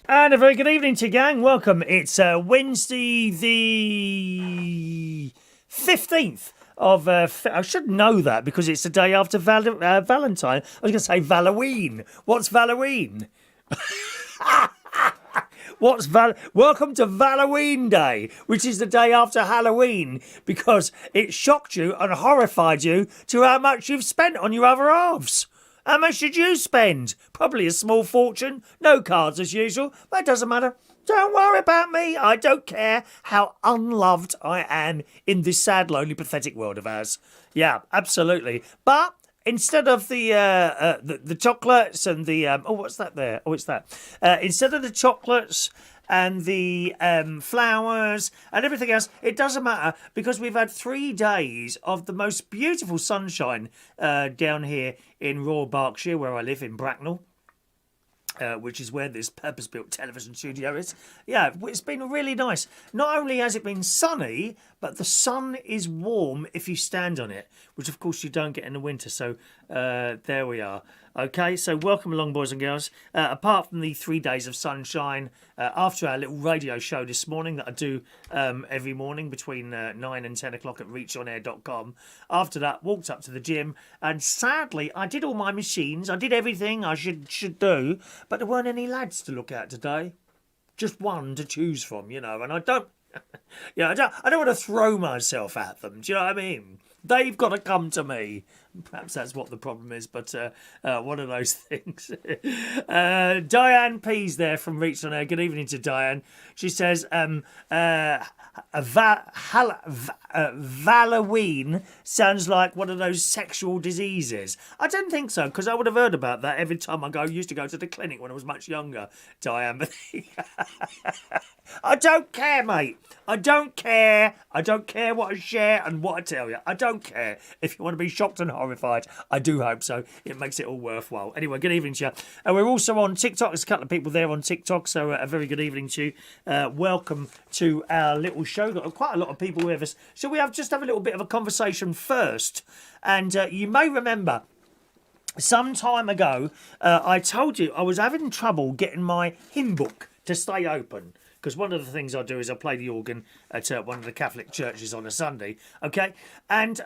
And a very good evening to you, gang. Welcome. It's Wednesday the 15th of... I should know that because it's the day after Valentine. I was going to say Halloween. What's Halloween? Welcome to Halloween Day, which is the day after Halloween, because it shocked you and horrified you to how much you've spent on your other halves. How much did you spend? Probably a small fortune. No cards as usual. But it doesn't matter. Don't worry about me. I don't care how unloved I am in this sad, lonely, pathetic world of ours. Yeah, absolutely. But instead of the chocolates and the what's that there? Oh, it's that. Instead of the chocolates and the flowers and everything else, it doesn't matter because we've had 3 days of the most beautiful sunshine down here in Raw Berkshire, where I live in Bracknell. Which is where this purpose-built television studio is. Yeah, it's been really nice. Not only has it been sunny, but the sun is warm if you stand on it, which of course you don't get in the winter. So there we are. Okay, so welcome along, boys and girls. Apart from the 3 days of sunshine, after our little radio show this morning that I do every morning between 9 and 10 o'clock at reachonair.com, after that, walked up to the gym, and sadly, I did all my machines. I did everything I should do, but there weren't any lads to look at today. Just one to choose from, you know, and I don't... I don't want to throw myself at them. Do you know what I mean? They've got to come to me. Perhaps that's what the problem is, but one of those things. Diane P's there from Reach on Air. Good evening to Diane. She says, Halloween sounds like one of those sexual diseases. I don't think so, because I would have heard about that every time I used to go to the clinic when I was much younger, Diane. But I don't care, mate. I don't care. I don't care what I share and what I tell you. I don't care. If you want to be shocked and horrified, I do hope so. It makes it all worthwhile. Anyway, good evening to you. We're also on TikTok. There's a couple of people there on TikTok, so a very good evening to you. Welcome to our little show. Got quite a lot of people with us. Shall we just have a little bit of a conversation first? And you may remember some time ago, I told you I was having trouble getting my hymn book to stay open. Because one of the things I do is I play the organ at one of the Catholic churches on a Sunday, okay? And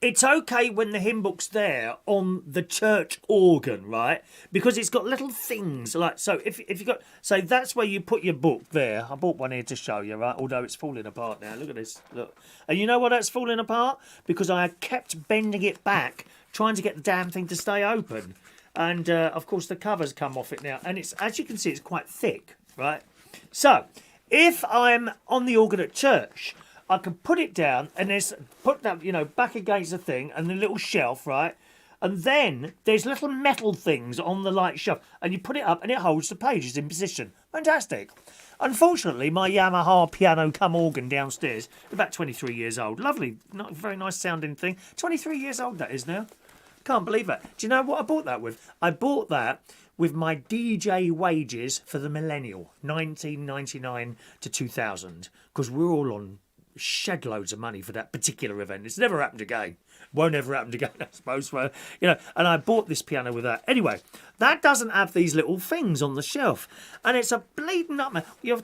it's okay when the hymn book's there on the church organ, right? Because it's got little things like, so if you got, so that's where you put your book there. I bought one here to show you, right? Although it's falling apart now. Look at this, look. And you know why that's falling apart? Because I kept bending it back, trying to get the damn thing to stay open. And of course the cover's come off it now. And it's, as you can see, it's quite thick. Right, so if I'm on the organ at church, I can put it down and there's put that, you know, back against the thing and the little shelf, right? And then there's little metal things on the light shelf, and you put it up and it holds the pages in position. Fantastic. Unfortunately, my Yamaha piano cum organ downstairs, about 23 years old, lovely, not very nice sounding thing. 23 years old that is now. Can't believe it. Do you know what I bought that with? I bought that with my DJ wages for the millennial, 1999 to 2000, because we're all on shed loads of money for that particular event. It's never happened again. Won't ever happen again, I suppose. Well, you know, and I bought this piano with that. Anyway, that doesn't have these little things on the shelf, and it's a bleeding nightmare. You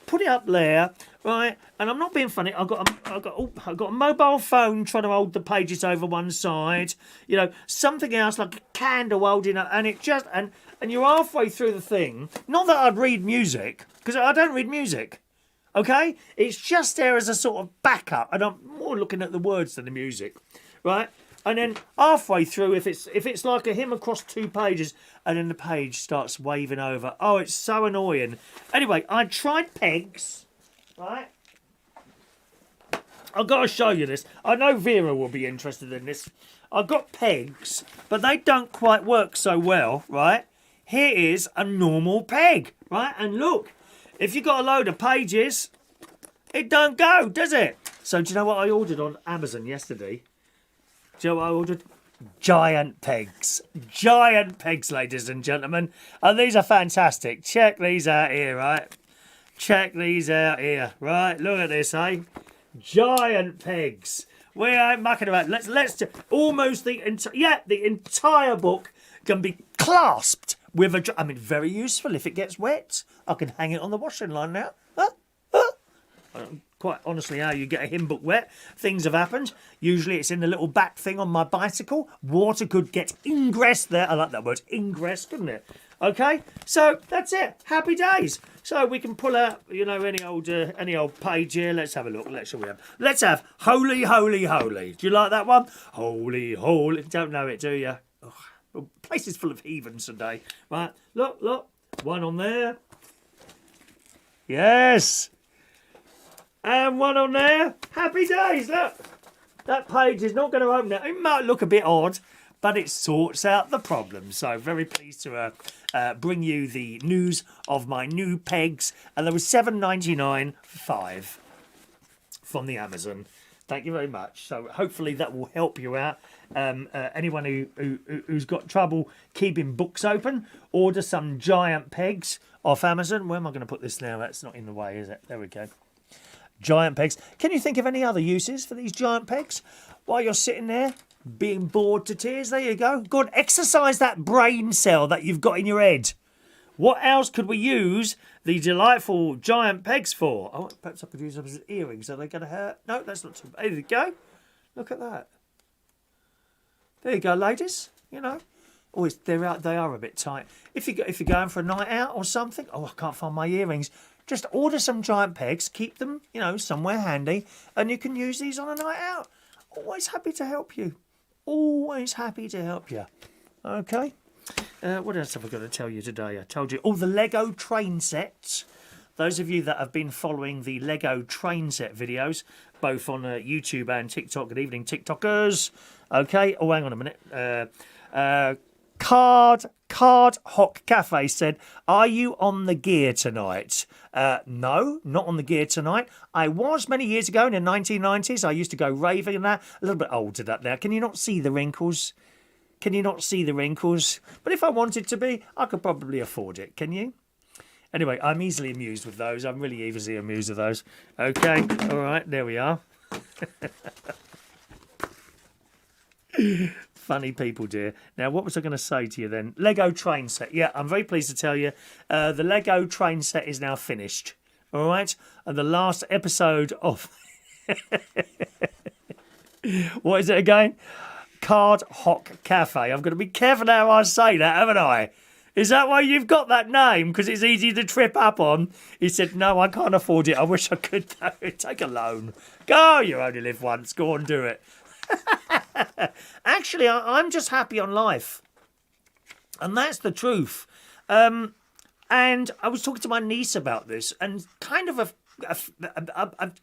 put it up there, right? And I'm not being funny. I've got a mobile phone trying to hold the pages over one side. You know, something else like a candle holding up, and it just and you're halfway through the thing. Not that I'd read music, because I don't read music. Okay? It's just there as a sort of backup, and I'm more looking at the words than the music, right? And then halfway through, if it's like a hymn across 2 pages, and then the page starts waving over. Oh, it's so annoying. Anyway, I tried pegs, right? I've got to show you this. I know Vera will be interested in this. I've got pegs, but they don't quite work so well, right? Here is a normal peg, right? And look, if you've got a load of pages, it don't go, does it? So do you know what I ordered on Amazon yesterday? Do you know what I ordered? Giant pegs. Giant pegs, ladies and gentlemen. And these are fantastic. Check these out here, right? Check these out here, right? Look at this, eh? Giant pegs. We ain't mucking about. Let's almost the entire book can be clasped with I mean, very useful if it gets wet. I can hang it on the washing line now. Quite honestly, how you get a hymn book wet. Things have happened. Usually it's in the little back thing on my bicycle. Water could get ingress there. I like that word, ingress, couldn't it? Okay, so that's it. Happy days. So we can pull out, you know, any old page here. Let's have a look. Let's have Holy, Holy, Holy. Do you like that one? Holy, holy. Don't know it, do you? Oh, the place is full of heathens today. Right, look. One on there. Yes. And one on there. Happy days, look. That page is not going to open it. It might look a bit odd, but it sorts out the problem. So very pleased to bring you the news of my new pegs. And there was $7.99 for 5 from the Amazon. Thank you very much. So hopefully that will help you out. Anyone who's got trouble keeping books open, order some giant pegs off Amazon. Where am I going to put this now? That's not in the way, is it? There we go. Giant pegs. Can you think of any other uses for these giant pegs while you're sitting there being bored to tears? There you go. Go on, exercise that brain cell that you've got in your head. What else could we use the delightful giant pegs for? Oh, perhaps I could use them as earrings. Are they going to hurt? No, that's not too bad. There you go. Look at that. There you go, ladies. You know. Oh, they are a bit tight. If you're going for a night out or something. Oh, I can't find my earrings. Just order some giant pegs, keep them, you know, somewhere handy, and you can use these on a night out. Always happy to help you. Always happy to help you. Okay. What else have I got to tell you today? I told you all the Lego train sets. Those of you that have been following the Lego train set videos, both on YouTube and TikTok, good evening, TikTokers. Okay. Oh, hang on a minute. Card Hock Cafe said, are you on the gear tonight? No, not on the gear tonight. I was many years ago in the 1990s. I used to go raving and that. A little bit old to that now. Can you not see the wrinkles? Can you not see the wrinkles? But if I wanted to be, I could probably afford it. Can you? Anyway, I'm easily amused with those. I'm really easily amused with those. Okay, all right, there we are. Funny people, dear. Now, what was I going to say to you then? Lego train set. Yeah, I'm very pleased to tell you the Lego train set is now finished. All right? And the last episode of... What is it again? Card Hock Cafe. I've got to be careful how I say that, haven't I? Is that why you've got that name? Because it's easy to trip up on. He said, no, I can't afford it. I wish I could. Take a loan. Go, you only live once. Go on, do it. Actually, I'm just happy on life. And that's the truth. And I was talking to my niece about this, and kind of a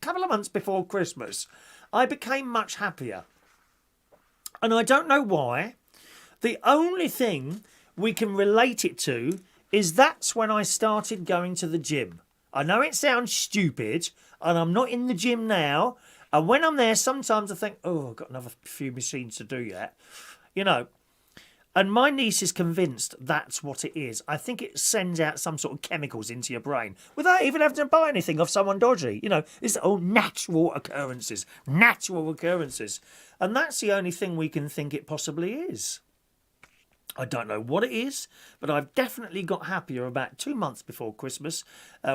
couple of months before Christmas, I became much happier. And I don't know why. The only thing we can relate it to is that's when I started going to the gym. I know it sounds stupid, and I'm not in the gym now. And when I'm there, sometimes I think, oh, I've got another few machines to do yet. You know, and my niece is convinced that's what it is. I think it sends out some sort of chemicals into your brain without even having to buy anything off someone dodgy. You know, it's all natural occurrences. Natural occurrences. And that's the only thing we can think it possibly is. I don't know what it is, but I've definitely got happier about 2 months before Christmas,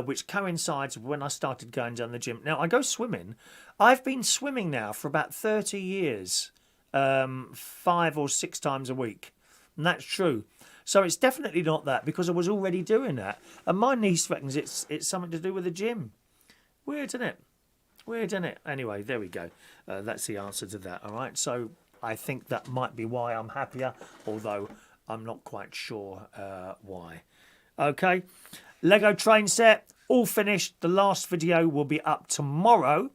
which coincides with when I started going down the gym. Now, I go swimming. I've been swimming now for about 30 years, 5 or 6 times a week. And that's true. So it's definitely not that, because I was already doing that. And my niece reckons it's something to do with the gym. Weird, isn't it? Weird, isn't it? Anyway, there we go. That's the answer to that, all right? So I think that might be why I'm happier, although I'm not quite sure why. Okay, Lego train set, all finished. The last video will be up tomorrow.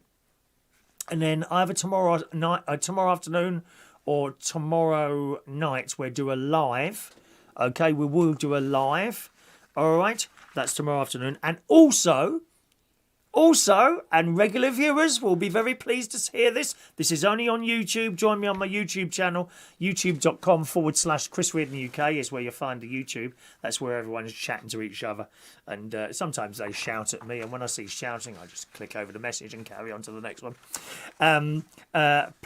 And then either tomorrow afternoon or tomorrow night, we'll do a live. Okay, we will do a live. All right, that's tomorrow afternoon. And also, and regular viewers will be very pleased to hear this. This is only on YouTube. Join me on my YouTube channel, youtube.com/Chris Reardon UK is where you'll find the YouTube. That's where everyone's chatting to each other. And sometimes they shout at me. And when I see shouting, I just click over the message and carry on to the next one.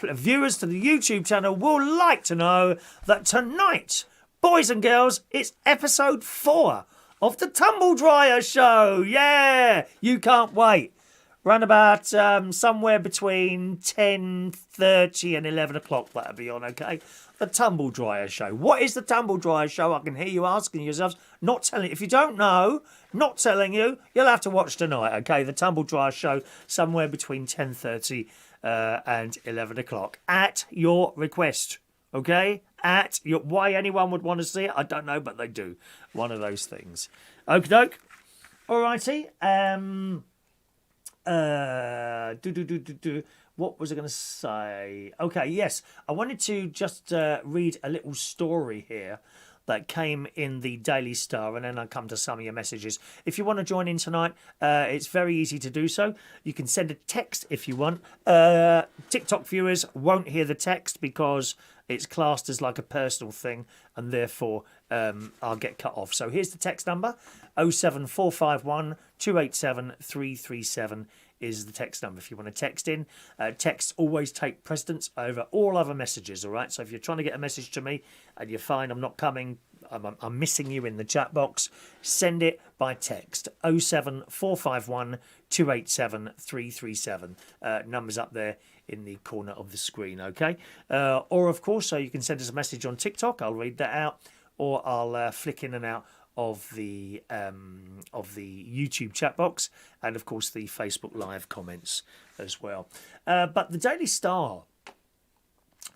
Viewers to the YouTube channel will like to know that tonight Boys and girls, it's episode 4 of the Tumble Dryer Show. Yeah, you can't wait. Run about somewhere between 10:30 and 11 o'clock, that'll be on, okay? The Tumble Dryer Show. What is the Tumble Dryer Show? I can hear you asking yourselves. Not telling. If you don't know, not telling you, you'll have to watch tonight, okay? The Tumble Dryer Show, somewhere between 10:30 and 11 o'clock. At your request, okay? Why anyone would want to see it, I don't know, but they do. One of those things. Okie doke. Alrighty. What was I going to say? Okay, yes. I wanted to just read a little story here that came in the Daily Star, and then I'll come to some of your messages. If you want to join in tonight, it's very easy to do so. You can send a text if you want. TikTok viewers won't hear the text because it's classed as like a personal thing, and therefore I'll get cut off. So here's the text number, 07451 287 337 is the text number if you want to text in. Texts always take precedence over all other messages, all right? So if you're trying to get a message to me and you're fine, I'm not coming, I'm missing you in the chat box, send it by text, 07451 287 337. Numbers up there in the corner of the screen, okay? Or, of course, so you can send us a message on TikTok. I'll read that out, or I'll flick in and out of the YouTube chat box, and of course the Facebook Live comments as well. But the Daily Star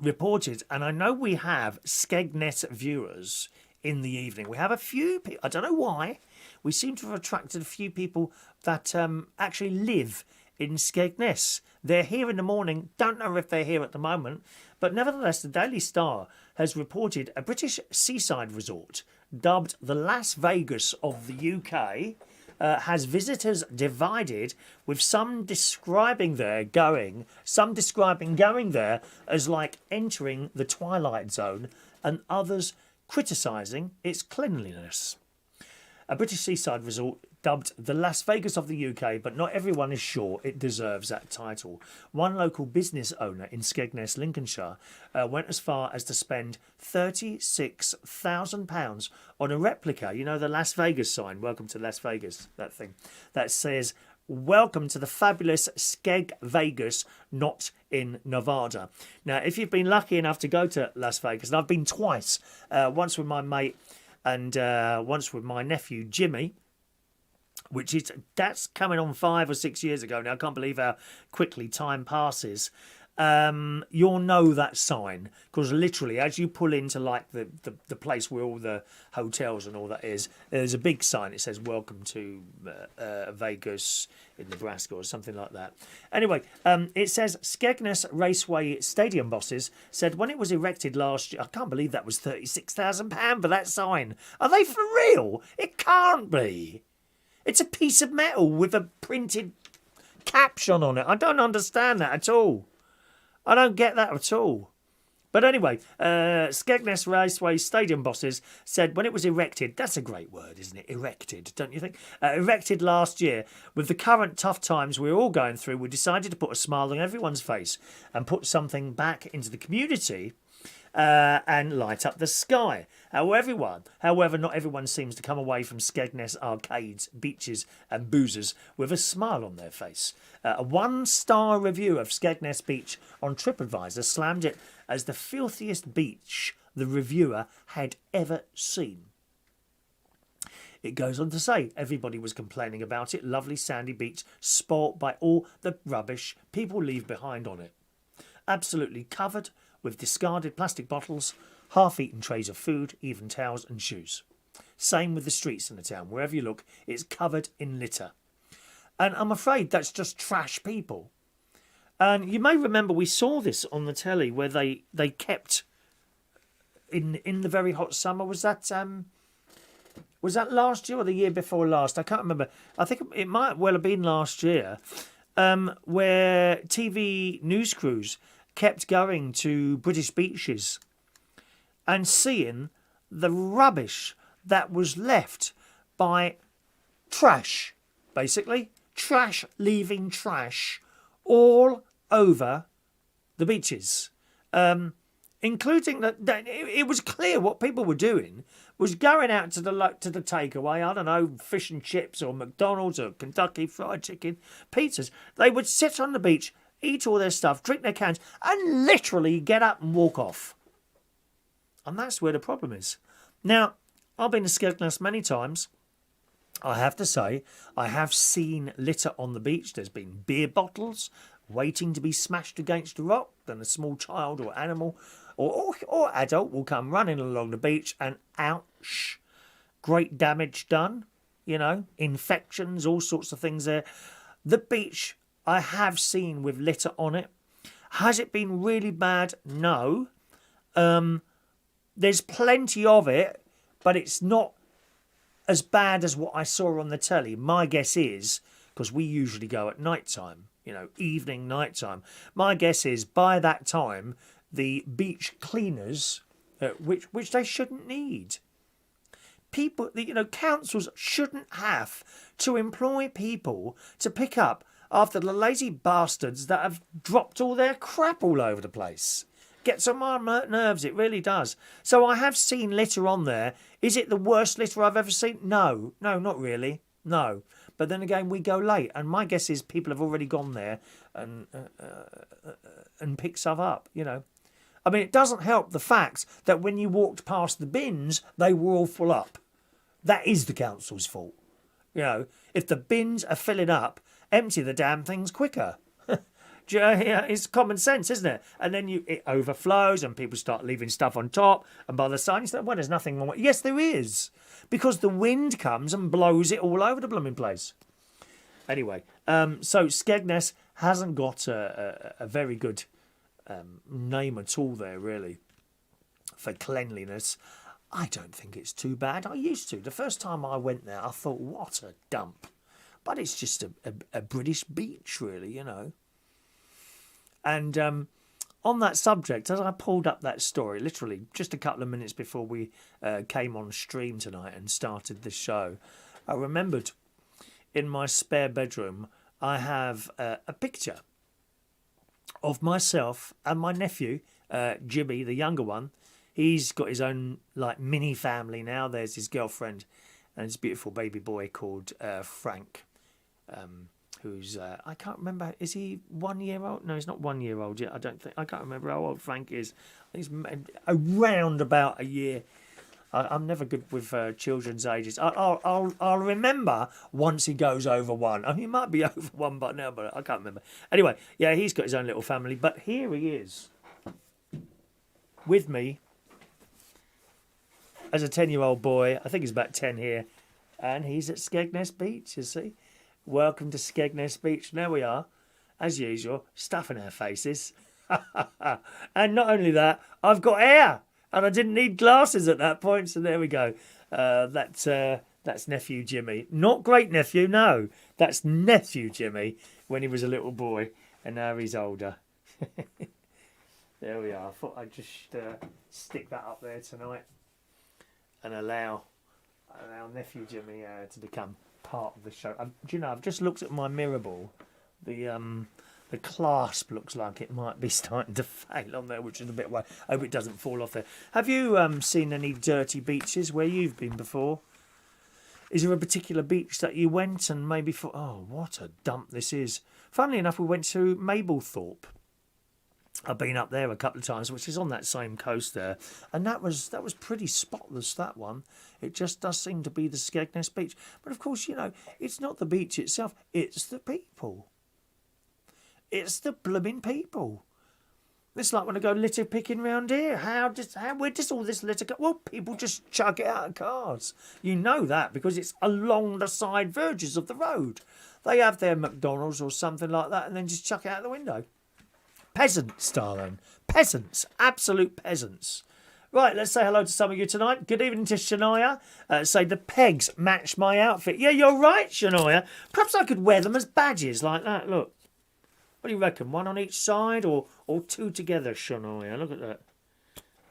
reported, and I know we have Skegness viewers in the evening. We have a few people. I don't know why. We seem to have attracted a few people that actually live in Skegness. They're here in the morning. Don't know if they're here at the moment, but nevertheless, the Daily Star has reported a British seaside resort dubbed the Las Vegas of the UK has visitors divided, with some describing going there as like entering the Twilight Zone, and others criticising its cleanliness. A British seaside resort dubbed the Las Vegas of the UK, but not everyone is sure it deserves that title. One local business owner in Skegness, Lincolnshire, went as far as to spend £36,000 on a replica, you know, the Las Vegas sign, welcome to Las Vegas, that thing, that says, welcome to the fabulous Skeg Vegas, not in Nevada. Now, if you've been lucky enough to go to Las Vegas, and I've been twice, once with my mate and once with my nephew, Jimmy, that's coming on 5 or 6 years ago now. I can't believe how quickly time passes. You'll know that sign, because literally as you pull into like the place where all the hotels and all that is, there's a big sign. It says welcome to Vegas in Nebraska or something like that. Anyway, it says Skegness Raceway Stadium bosses said when it was erected last year, I can't believe that was £36,000 for that sign. Are they for real? It can't be. It's a piece of metal with a printed caption on it. I don't understand that at all. I don't get that at all. But anyway, Skegness Raceway Stadium bosses said when it was erected, that's a great word, isn't it? Erected, don't you think? Erected last year, with the current tough times we're all going through, we decided to put a smile on everyone's face and put something back into the community and light up the sky. However, not everyone seems to come away from Skegness arcades, beaches and boozers with a smile on their face. A 1-star review of Skegness Beach on TripAdvisor slammed it as the filthiest beach the reviewer had ever seen. It goes on to say everybody was complaining about it. Lovely sandy beach spoilt by all the rubbish people leave behind on it. Absolutely covered with discarded plastic bottles, half-eaten trays of food, even towels and shoes. Same with the streets in the town. Wherever you look, it's covered in litter. And I'm afraid that's just trash people. And you may remember we saw this on the telly where they kept in the very hot summer. Was that last year or the year before last? I can't remember. I think it might well have been last year, where TV news crews kept going to British beaches and seeing the rubbish that was left by trash, basically. Trash leaving trash all over the beaches. including that it was clear what people were doing was going out to the takeaway. I don't know, fish and chips or McDonald's or Kentucky Fried Chicken, pizzas. They would sit on the beach, eat all their stuff, drink their cans, and literally get up and walk off. And that's where the problem is. Now, I've been to Skegness many times. I have to say, I have seen litter on the beach. There's been beer bottles waiting to be smashed against a rock. Then a small child or animal or adult will come running along the beach and ouch, great damage done. You know, infections, all sorts of things there. The beach I have seen with litter on it. Has it been really bad? No. There's plenty of it, but it's not as bad as what I saw on the telly. My guess is, because we usually go at night time, you know, evening, night time. My guess is by that time, the beach cleaners, which they shouldn't need. People, you know, councils shouldn't have to employ people to pick up after the lazy bastards that have dropped all their crap all over the place. Gets on my nerves, it really does. So I have seen litter on there. Is it the worst litter I've ever seen? No, not really. No. But then again, we go late, and my guess is people have already gone there and picked stuff up, you know. I mean, it doesn't help the fact that when you walked past the bins, they were all full up. That is the council's fault. You know, if the bins are filling up, empty the damn things quicker. It's common sense, isn't it? And then it overflows and people start leaving stuff on top. And by the side, you say, well, there's nothing wrong with it. Yes, there is. Because the wind comes and blows it all over the blooming place. Anyway, so Skegness hasn't got a very good name at all there, really, for cleanliness. I don't think it's too bad. I used to. The first time I went there, I thought, what a dump. But it's just a British beach, really, you know. And on that subject, as I pulled up that story, literally just a couple of minutes before we came on stream tonight and started the show, I remembered in my spare bedroom, I have a picture of myself and my nephew, Jimmy, the younger one. He's got his own like mini family now. There's his girlfriend and his beautiful baby boy called Frank. Who's, I can't remember, is he 1 year old? No, he's not 1 year old yet, I don't think. I can't remember how old Frank is. He's around about a year. I'm never good with children's ages. I'll remember once he goes over one. I mean, he might be over one by now, but I can't remember. Anyway, yeah, he's got his own little family. But here he is with me as a 10-year-old boy. I think he's about 10 here. And he's at Skegness Beach, you see. Welcome to Skegness Beach. There we are, as usual, stuffing our faces. And not only that, I've got hair, and I didn't need glasses at that point, so there we go. That's nephew Jimmy. Not great nephew, no. That's nephew Jimmy when he was a little boy, and now he's older. There we are. I thought I'd just stick that up there tonight and allow nephew Jimmy to become part of the show. Do you know, I've just looked at my mirror ball. The clasp looks like it might be starting to fail on there, which is a bit worried. I hope it doesn't fall off there. Have you seen any dirty beaches where you've been before? Is there a particular beach that you went and maybe thought, oh, what a dump this is? Funnily enough, we went to Mablethorpe. I've been up there a couple of times, which is on that same coast there, and that was pretty spotless, that one. It just does seem to be the Skegness beach. But of course, you know, it's not the beach itself, it's the people. It's the blooming people. It's like when I go litter picking round here. Where does all this litter go? Well, people just chug it out of cars. You know that because it's along the side verges of the road. They have their McDonald's or something like that and then just chuck it out the window. Peasants, darling. Peasants. Absolute peasants. Right, let's say hello to some of you tonight. Good evening to Shania. Say the pegs match my outfit. Yeah, you're right, Shania. Perhaps I could wear them as badges like that. Look. What do you reckon? One on each side or two together, Shania? Look at that.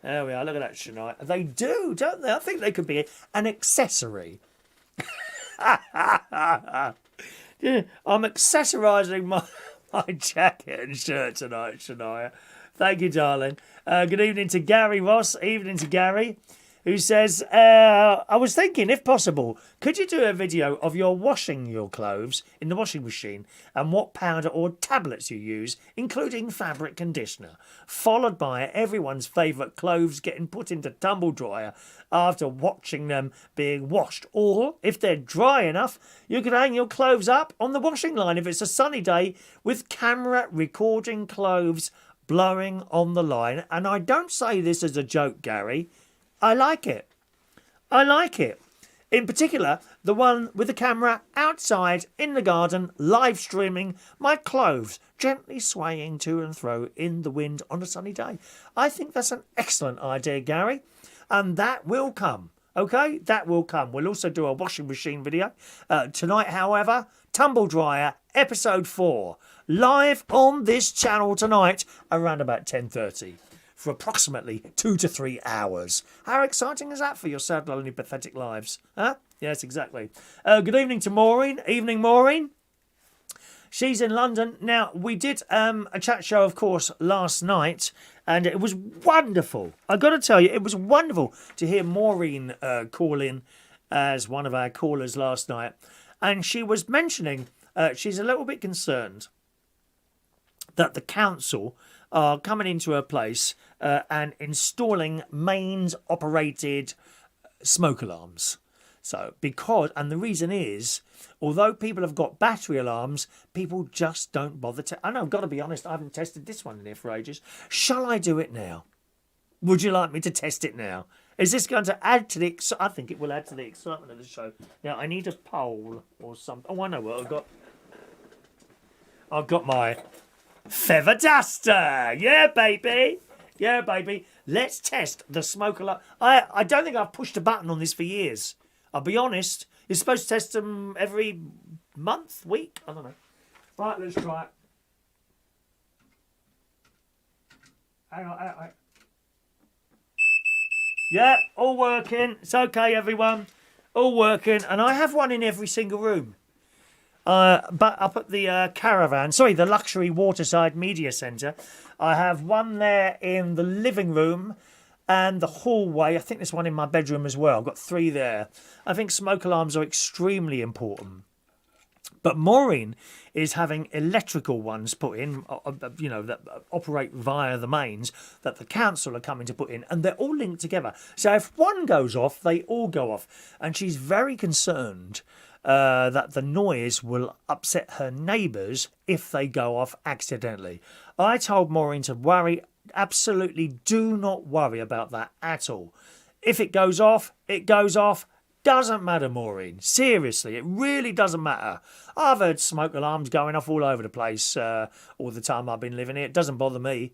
There we are. Look at that, Shania. They do, don't they? I think they could be an accessory. Yeah, I'm accessorising my jacket and shirt tonight, Shania. Thank you, darling. Good evening to Gary Ross. Evening to Gary, who says, I was thinking, if possible, could you do a video of your washing your clothes in the washing machine and what powder or tablets you use, including fabric conditioner, followed by everyone's favourite clothes getting put into tumble dryer after watching them being washed. Or, if they're dry enough, you could hang your clothes up on the washing line if it's a sunny day with camera recording clothes blowing on the line. And I don't say this as a joke, Gary. I like it. I like it. In particular, the one with the camera outside in the garden, live streaming my clothes, gently swaying to and fro in the wind on a sunny day. I think that's an excellent idea, Gary. And that will come. Okay, that will come. We'll also do a washing machine video. Tonight, however, Tumble Dryer, episode 4. Live on this channel tonight around about 10:30. For approximately 2 to 3 hours. How exciting is that for your sad, lonely, pathetic lives? Huh? Yes, exactly. Good evening to Maureen. Evening, Maureen. She's in London. Now, we did a chat show, of course, last night, and it was wonderful. I've got to tell you, it was wonderful to hear Maureen call in as one of our callers last night. And she was mentioning she's a little bit concerned that the council are coming into her place and installing mains-operated smoke alarms. So, and the reason is, although people have got battery alarms, people just don't bother to... I know, I've got to be honest, I haven't tested this one in here for ages. Shall I do it now? Would you like me to test it now? Is this going to add to the... I think it will add to the excitement of the show. Now, I need a pole or something. Oh, I know what I've got. I've got my... feather duster. Yeah, baby. Yeah, baby. Let's test the smoke alarm. I don't think I've pushed a button on this for years. I'll be honest. You're supposed to test them every month, week? I don't know. Right, let's try it. Hang on. Yeah, all working. It's okay, everyone. All working. And I have one in every single room. But up at the caravan, the luxury waterside media centre, I have one there in the living room and the hallway. I think there's one in my bedroom as well. I've got 3 there. I think smoke alarms are extremely important. But Maureen is having electrical ones put in, that operate via the mains that the council are coming to put in, and they're all linked together. So if one goes off, they all go off. And she's very concerned that the noise will upset her neighbours if they go off accidentally. I told Maureen to worry. Absolutely do not worry about that at all. If it goes off, it goes off. Doesn't matter, Maureen. Seriously, it really doesn't matter. I've heard smoke alarms going off all over the place all the time I've been living here. It doesn't bother me.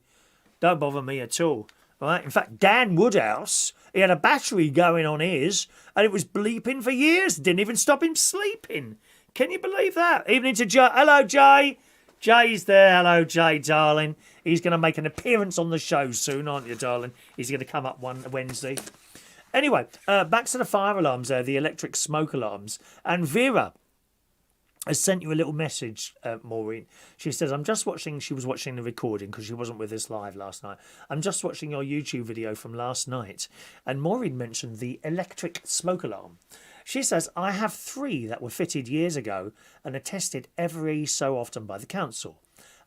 Don't bother me at all. Right? In fact, Dan Woodhouse, he had a battery going on his, and it was bleeping for years. Didn't even stop him sleeping. Can you believe that? Evening to Jay. Hello, Jay. Jay's there. Hello, Jay, darling. He's going to make an appearance on the show soon, aren't you, darling? He's going to come up one Wednesday. Anyway, back to the fire alarms there, the electric smoke alarms. And Vera has sent you a little message, Maureen. She says, she was watching the recording because she wasn't with us live last night. I'm just watching your YouTube video from last night. And Maureen mentioned the electric smoke alarm. She says, I have 3 that were fitted years ago and are tested every so often by the council.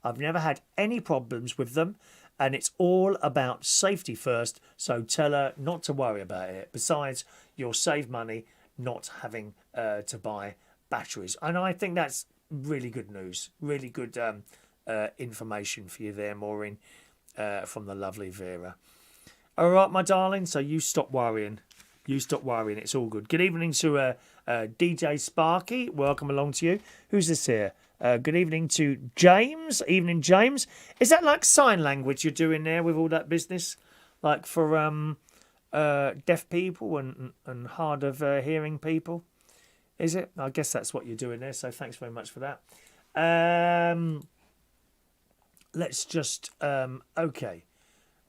I've never had any problems with them. And it's all about safety first, so tell her not to worry about it. Besides, you'll save money not having to buy batteries. And I think that's really good news. Really good information for you there, Maureen, from the lovely Vera. All right, my darling, so you stop worrying. You stop worrying. It's all good. Good evening to DJ Sparky. Welcome along to you. Who's this here? Good evening to James. Evening, James. Is that like sign language you're doing there with all that business? Like for deaf people and hard of hearing people? Is it? I guess that's what you're doing there, so thanks very much for that. Let's just... okay.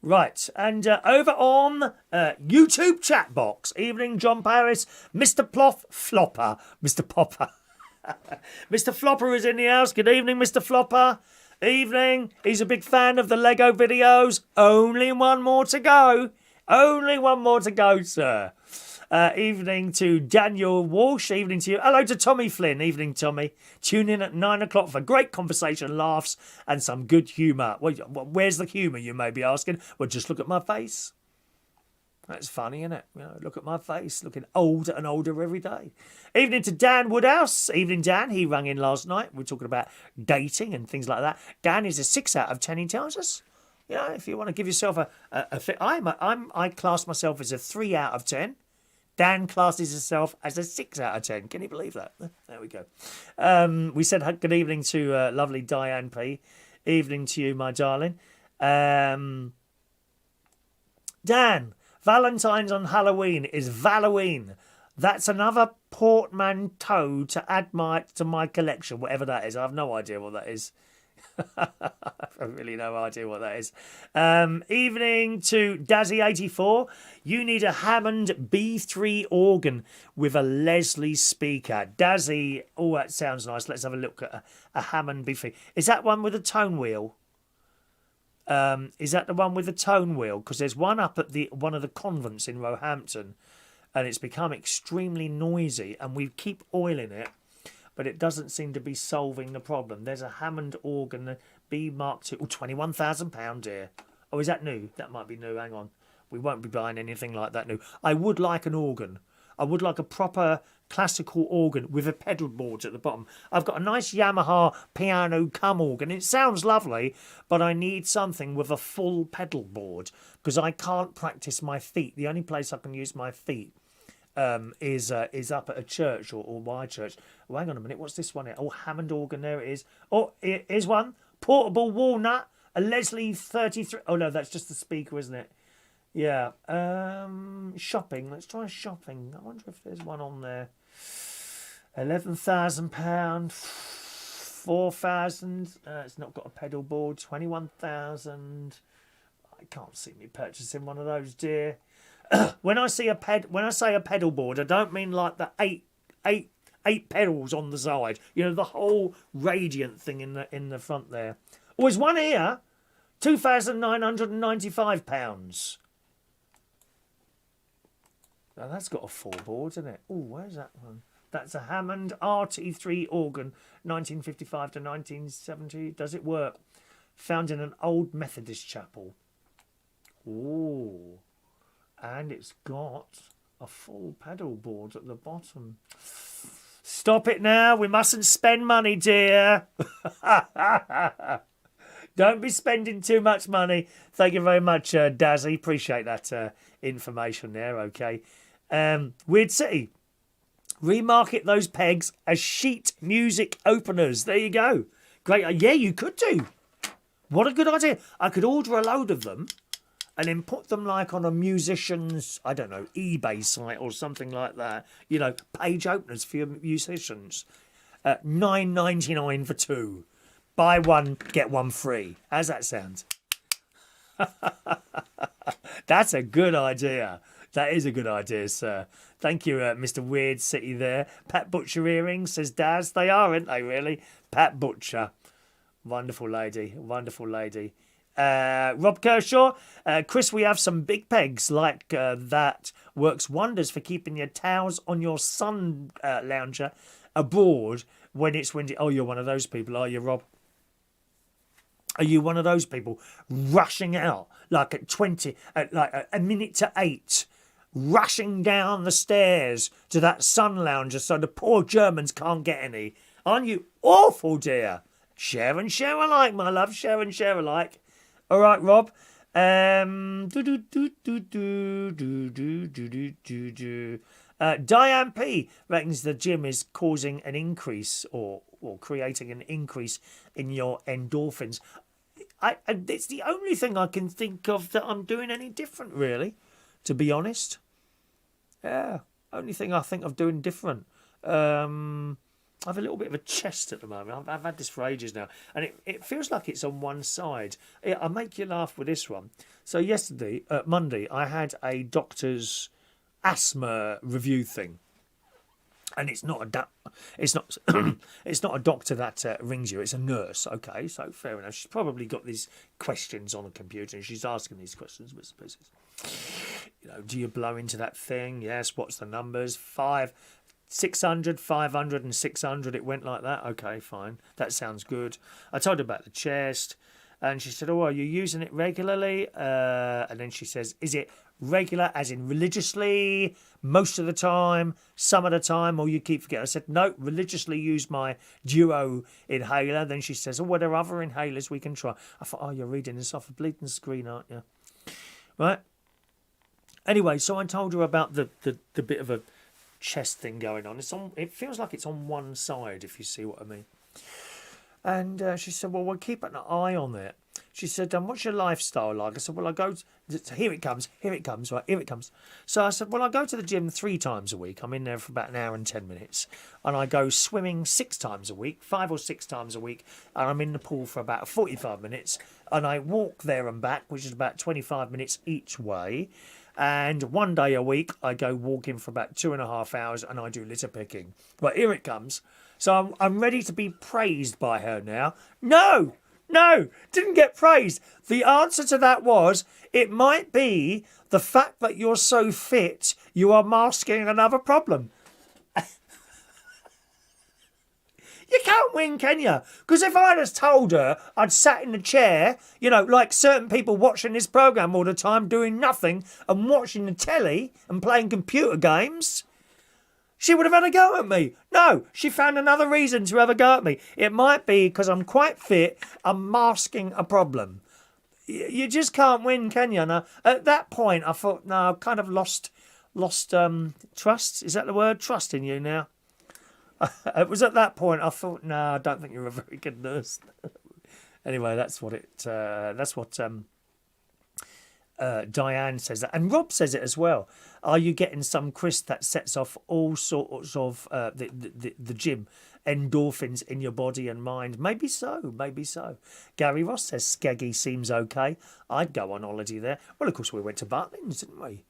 Right, and over on YouTube chat box. Evening, John Paris. Mr. Flopper. Mr. Popper. Mr. Flopper is in the house. Good evening, Mr. Flopper. Evening. He's a big fan of the Lego videos. Only one more to go. Only one more to go, sir. Evening to Daniel Walsh. Evening to you. Hello to Tommy Flynn. Evening, Tommy. Tune in at 9 o'clock for great conversation, laughs, and some good humour. Well, where's the humour, you may be asking? Well, just look at my face. That's funny, isn't it? You know, look at my face, looking older and older every day. Evening to Dan Woodhouse. Evening, Dan. He rang in last night. We're talking about dating and things like that. Dan is a 6 out of 10, he tells us. You know, if you want to give yourself I class myself as a 3 out of 10. Dan classes himself as a 6 out of 10. Can you believe that? There we go. We said good evening to lovely Diane P. Evening to you, my darling. Dan, Valentine's on Halloween is Halloween. That's another portmanteau to add to my collection, whatever that is. I have no idea what that is. I have really no idea what that is. Evening to Dazzy84. You need a Hammond B3 organ with a Leslie speaker. Dazzy, oh, that sounds nice. Let's have a look at a Hammond B3. Is that one with a tone wheel? Is that the one with the tone wheel? Because there's one up at one of the convents in Roehampton, and it's become extremely noisy, and we keep oiling it, but it doesn't seem to be solving the problem. There's a Hammond organ B Mark II. Oh, £21,000, dear. Oh, is that new? That might be new. Hang on. We won't be buying anything like that new. I would like an organ. I would like a proper classical organ with a pedal board at the bottom. I've got a nice Yamaha piano cum organ. It sounds lovely, but I need something with a full pedal board because I can't practice my feet. The only place I can use my feet is up at a church or my church. Oh, hang on a minute. What's this one here? Oh, Hammond organ. There it is. Oh, here's one. Portable walnut. A Leslie 33. Oh, no, that's just the speaker, isn't it? Yeah. Shopping. Let's try shopping. I wonder if there's one on there. £11,000. 4,000. It's not got a pedal board. 21,000. I can't see me purchasing one of those, dear. When I say a pedal board, I don't mean like the eight pedals on the side. You know, the whole radiant thing in the front there. Oh, there's one here. £2,995. Now that's got a full board, isn't it? Oh, where's that one? That's a Hammond RT3 organ, 1955 to 1970. Does it work? Found in an old Methodist chapel. Oh, and it's got a full pedal board at the bottom. Stop it now. We mustn't spend money, dear. Don't be spending too much money. Thank you very much, Dazzy. Appreciate that information there, okay. Weird City. Remarket those pegs as sheet music openers. There you go. Great. Yeah, you could do. What a good idea. I could order a load of them and then put them like on a musician's, I don't know, eBay site or something like that. You know, page openers for your musicians. $9.99 for two. Buy one, get one free. How's that sound? That's a good idea. That is a good idea, sir. Thank you, Mr. Weird City there. Pat Butcher earrings, says Daz. They are, aren't they, really? Pat Butcher. Wonderful lady. Wonderful lady. Rob Kershaw. Chris, we have some big pegs like that. Works wonders for keeping your towels on your sun lounger abroad when it's windy. Oh, you're one of those people, are you, Rob? Are you one of those people rushing out like at 20, like a minute to 8, rushing down the stairs to that sun lounger so the poor Germans can't get any? Aren't you awful, dear? Share and share alike, my love. Share and share alike. All right, Rob. Diane P reckons the gym is causing an increase or creating an increase in your endorphins. It's the only thing I can think of that I'm doing any different, really, to be honest. Yeah, only thing I think of doing different. I have a little bit of a chest at the moment. I've had this for ages now, and it feels like it's on one side. I'll make you laugh with this one. So yesterday, Monday, I had a doctor's asthma review thing. And it's not it's not it's not a doctor that rings you. It's a nurse. Okay, so fair enough. She's probably got these questions on the computer, and she's asking these questions, bits and pieces. Do you blow into that thing? Yes. What's the numbers? 600, 500 and 600. It went like that. Okay, fine. That sounds good. I told her about the chest, and she said, "Oh, are you using it regularly?" And then she says, "Is it regular, as in religiously, most of the time, some of the time, or you keep forgetting?" I said, "No, religiously use my duo inhaler." Then she says, "Oh, well, there are other inhalers we can try." I thought, "Oh, you're reading this off a bleeding screen, aren't you?" Right. Anyway, so I told her about the bit of a chest thing going on. It feels like it's on one side, if you see what I mean. And she said, "Well, we'll keep an eye on it." She said, "What's your lifestyle like?" I said, "Well, I go here it comes, right, here it comes." So I said, "Well, I go to the gym 3 times a week. I'm in there for about an hour and 10 minutes. And I go swimming 6 times a week, 5 or 6 times a week. And I'm in the pool for about 45 minutes. And I walk there and back, which is about 25 minutes each way. And 1 day a week, I go walking for about 2.5 hours, and I do litter picking." But here it comes. So I'm ready to be praised by her now. No, didn't get praised. The answer to that was, it might be the fact that you're so fit, you are masking another problem. You can't win, can you? Because if I'd have told her I'd sat in the chair, like certain people watching this programme all the time, doing nothing and watching the telly and playing computer games, she would have had a go at me. No, she found another reason to have a go at me. It might be because I'm quite fit, I'm masking a problem. You just can't win, can you? Now, at that point, I thought, no, I've kind of lost trust. Is that the word? Trust in you now. It was at that point I thought, no, I don't think you're a very good nurse. Anyway, that's what Diane says that, and Rob says it as well. Are you getting some crisp that sets off all sorts of the gym endorphins in your body and mind? Maybe so. Gary Ross says Skeggy seems okay. I'd go on holiday there. Well, of course we went to Butlins, didn't we?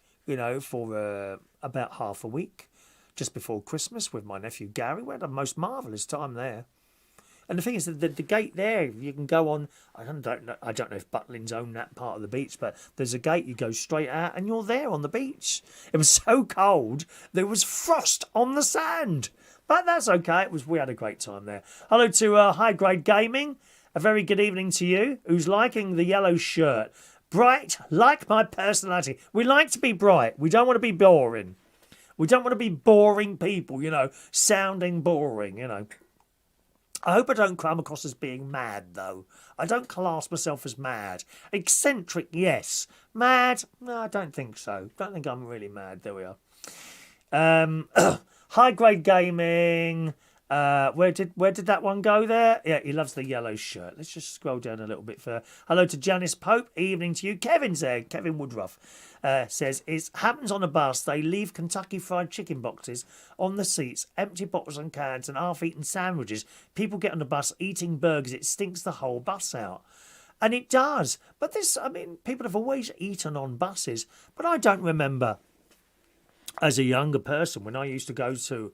For about half a week. Just before Christmas with my nephew Gary. We had a most marvellous time there. And the thing is that the gate there, you can go on. I don't know if Butlins own that part of the beach, but there's a gate you go straight out and you're there on the beach. It was so cold there was frost on the sand, but that's okay. We had a great time there. Hello to High Grade Gaming. A very good evening to you. Who's liking the yellow shirt? Bright, like my personality. We like to be bright. We don't want to be boring. We don't want to be boring people, sounding boring, I hope I don't come across as being mad, though. I don't class myself as mad. Eccentric, yes. Mad? No, I don't think so. Don't think I'm really mad. There we are. High Grade Gaming. Where did that one go there? Yeah, he loves the yellow shirt. Let's just scroll down a little bit further. Hello to Janice Pope. Evening to you. Kevin's there. Kevin Woodruff says, it happens on a bus. They leave Kentucky Fried Chicken boxes on the seats, empty bottles and cans and half-eaten sandwiches. People get on the bus eating burgers. It stinks the whole bus out. And it does. But people have always eaten on buses. But I don't remember, as a younger person, when I used to go to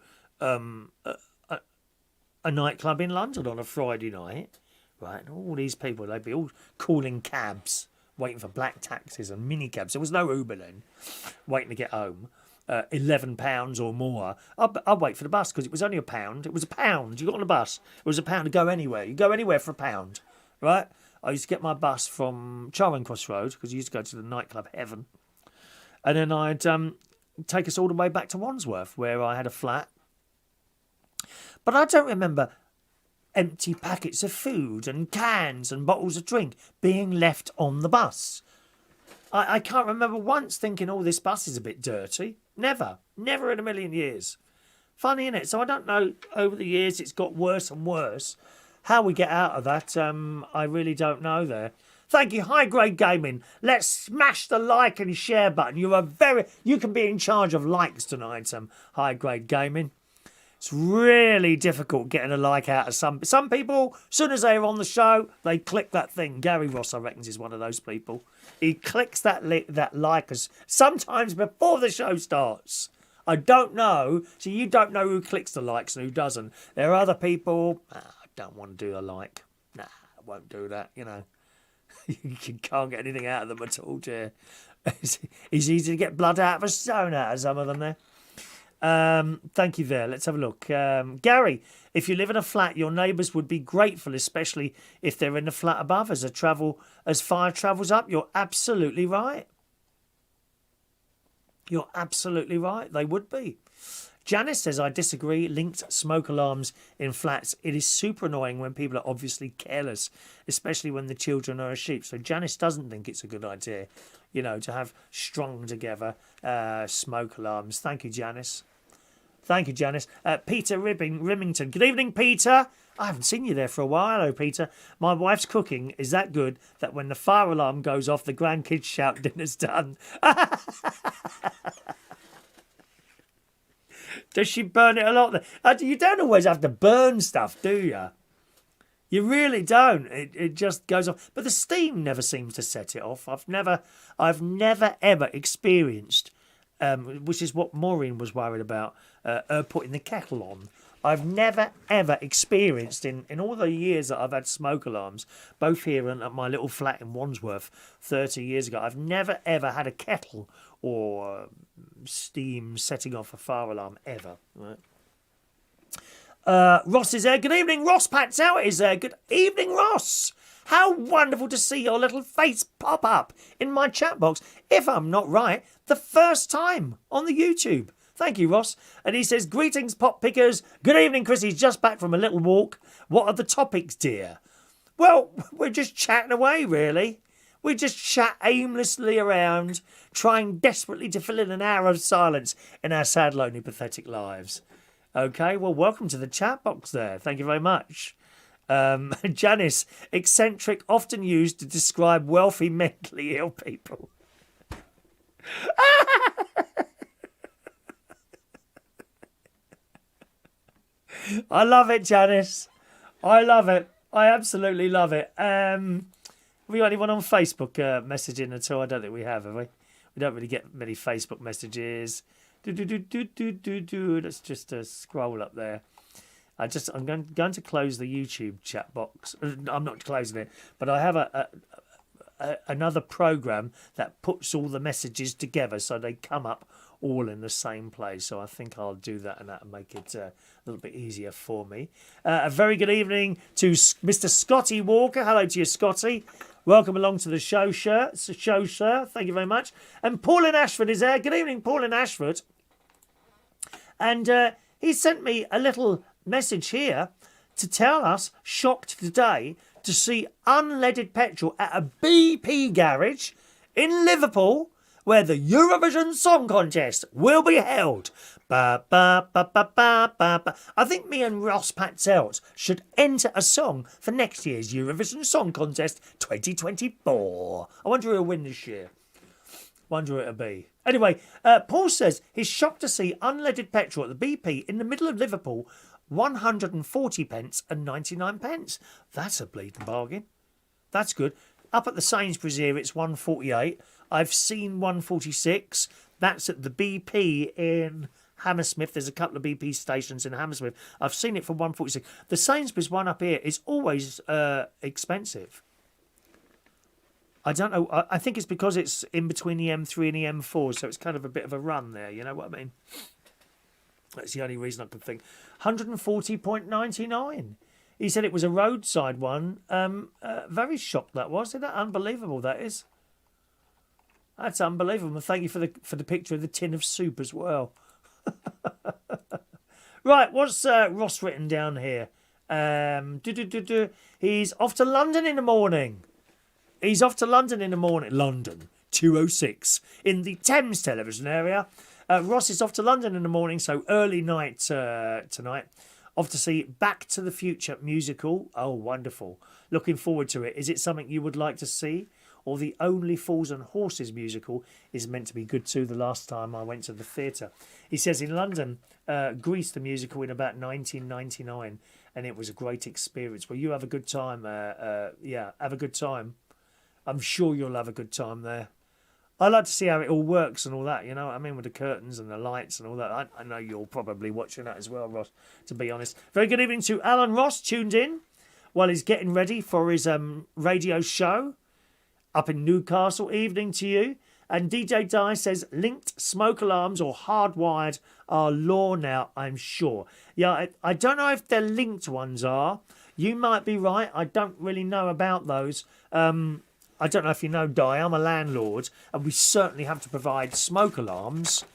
a nightclub in London on a Friday night, right? And all these people, they'd be all calling cabs, waiting for black taxis and mini cabs. There was no Uber then, waiting to get home. £11 or more. I'd wait for the bus because it was only £1. It was £1. You got on the bus. It was £1 to go anywhere. You go anywhere for £1, right? I used to get my bus from Charing Cross Road because I used to go to the nightclub Heaven, and then I'd take us all the way back to Wandsworth where I had a flat. But I don't remember empty packets of food and cans and bottles of drink being left on the bus. I can't remember once thinking, oh, this bus is a bit dirty. Never in a million years. Funny, innit? So I don't know, over the years it's got worse and worse. How we get out of that, I really don't know there. Thank you, High Grade Gaming. Let's smash the like and share button. You can be in charge of likes tonight, High Grade Gaming. It's really difficult getting a like out of some people. As soon as they're on the show, they click that thing. Gary Ross, I reckon, is one of those people. He clicks that like sometimes before the show starts. I don't know. So you don't know who clicks the likes and who doesn't. There are other people. I don't want to do a like. Nah, I won't do that. You know, you can't get anything out of them at all, dear. It's easy to get blood out of a stone out of some of them there. Thank you there. Let's have a look. Gary, if you live in a flat, your neighbours would be grateful, especially if they're in the flat above. As fire travels up, you're absolutely right. You're absolutely right. They would be. Janice says, I disagree. Linked smoke alarms in flats. It is super annoying when people are obviously careless, especially when the children are asleep. So Janice doesn't think it's a good idea, you know, to have strung together smoke alarms. Thank you, Janice. Thank you, Janice. Peter Rimington. Good evening, Peter. I haven't seen you there for a while. Hello, Peter. My wife's cooking is that good that when the fire alarm goes off, the grandkids shout, dinner's done. Does she burn it a lot? You don't always have to burn stuff, do you? You really don't. It just goes off. But the steam never seems to set it off. I've never ever experienced, which is what Maureen was worried about, her putting the kettle on. I've never ever experienced in all the years that I've had smoke alarms, both here and at my little flat in Wandsworth 30 years ago. I've never ever had a kettle or steam setting off a fire alarm ever. Right. Ross is there. Good evening, Ross Patel is there. Good evening, Ross. How wonderful to see your little face pop up in my chat box. If I'm not right, the first time on the YouTube. Thank you, Ross. And he says, greetings, pop pickers. Good evening, Chris. He's just back from a little walk. What are the topics, dear? Well, we're just chatting away, really. We just chat aimlessly around, trying desperately to fill in an hour of silence in our sad, lonely, pathetic lives. Okay, well, welcome to the chat box there. Thank you very much. Janice, eccentric, often used to describe wealthy, mentally ill people. I love it, Janice. I love it. I absolutely love it. Have we got anyone on Facebook messaging at all? I don't think we have we? We don't really get many Facebook messages. Let's just scroll up there. I'm going to close the YouTube chat box. I'm not closing it, but I have another program that puts all the messages together so they come up all in the same place. So I think I'll do that, and that'll make it a little bit easier for me. A very good evening to Mr. Scotty Walker. Hello to you, Scotty. Welcome along to the show, sir. Thank you very much. And Pauline Ashford is there. Good evening, Pauline Ashford. And he sent me a little message here to tell us, shocked today, to see unleaded petrol at a BP garage in Liverpool, where the Eurovision Song Contest will be held. Ba, ba, ba, ba, ba, ba, ba. I think me and Ross Patzelt should enter a song for next year's Eurovision Song Contest 2024. I wonder who'll win this year. Wonder who it'll be. Anyway, Paul says he's shocked to see unleaded petrol at the BP in the middle of Liverpool, 140 pence and 99 pence. That's a bleeding bargain. That's good. Up at the Sainsbury's here, it's 148. I've seen 146. That's at the BP in Hammersmith. There's a couple of BP stations in Hammersmith. I've seen it for 146. The Sainsbury's one up here is always expensive. I don't know. I think it's because it's in between the M3 and the M4, so it's kind of a bit of a run there. You know what I mean? That's the only reason I could think. 140.99. He said it was a roadside one. Very shocked that was. Isn't that unbelievable? That is. That's unbelievable. Thank you for the picture of the tin of soup as well. Right, what's Ross written down here? He's off to London in the morning. London, 2:06 in the Thames television area. Ross is off to London in the morning, so early night tonight. Off to see Back to the Future musical. Oh, wonderful. Looking forward to it. Is it something you would like to see? Or the Only Fools and Horses musical is meant to be good too, the last time I went to the theatre. He says in London, Grease the musical in about 1999, and it was a great experience. Well, you have a good time. Yeah, have a good time. I'm sure you'll have a good time there. I like to see how it all works and all that, you know what I mean, with the curtains and the lights and all that. I know you're probably watching that as well, Ross, to be honest. Very good evening to Alan Ross, tuned in while he's getting ready for his radio show up in Newcastle. Evening to you. And DJ Dye says, linked smoke alarms or hardwired are law now, I'm sure. Yeah, I don't know if the linked ones are. You might be right. I don't really know about those. I don't know if you know, Di, I'm a landlord, and we certainly have to provide smoke alarms.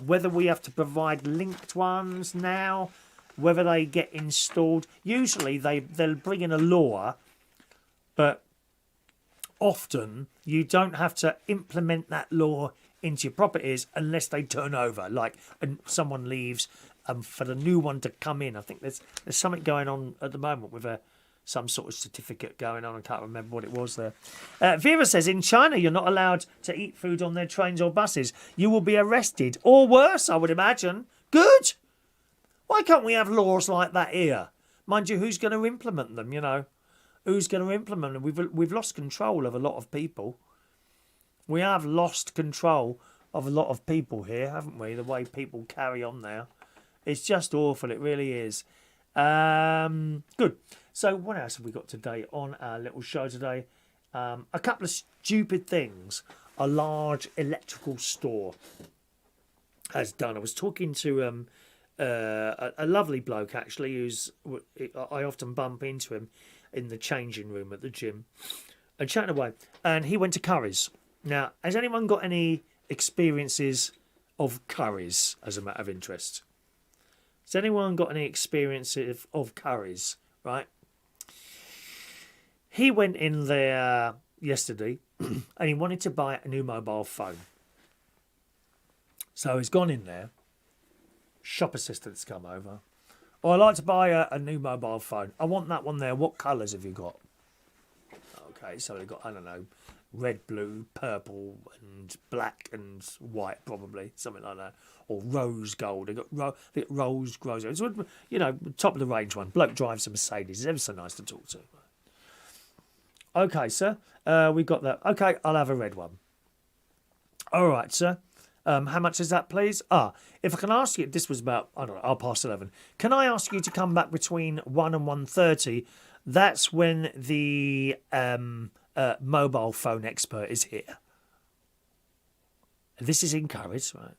Whether we have to provide linked ones now, whether they get installed. Usually they'll bring in a law, but often you don't have to implement that law into your properties unless they turn over, like and someone leaves for the new one to come in. I think there's something going on at the moment with some sort of certificate going on. I can't remember what it was there. Vera says, in China, you're not allowed to eat food on their trains or buses. You will be arrested. Or worse, I would imagine. Good. Why can't we have laws like that here? Mind you, who's going to implement them, you know? Who's going to implement them? We've lost control of a lot of people. We have lost control of a lot of people here, haven't we? The way people carry on now. It's just awful. It really is. Good. So what else have we got today on our little show today? A couple of stupid things a large electrical store has done. I was talking to a lovely bloke, actually, I often bump into him in the changing room at the gym and chatting away. And he went to Curry's. Now, has anyone got any experiences of Curry's as a matter of interest? Has anyone got any experience of Curry's, right? He went in there yesterday and he wanted to buy a new mobile phone. So he's gone in there. Shop assistant's come over. Oh, I'd like to buy a new mobile phone. I want that one there. What colours have you got? Okay, so they've got, I don't know, red, blue, purple and black and white, probably, something like that. Or rose gold. They've got rose. It's, you know, top of the range one. Bloke drives a Mercedes. It's ever so nice to talk to. Okay, sir. We got that. Okay, I'll have a red one. All right, sir. How much is that, please? If I can ask you, this was about, I don't know, 11:30. Can I ask you to come back between 1 and 1:30? That's when the mobile phone expert is here. This is encouraged, right?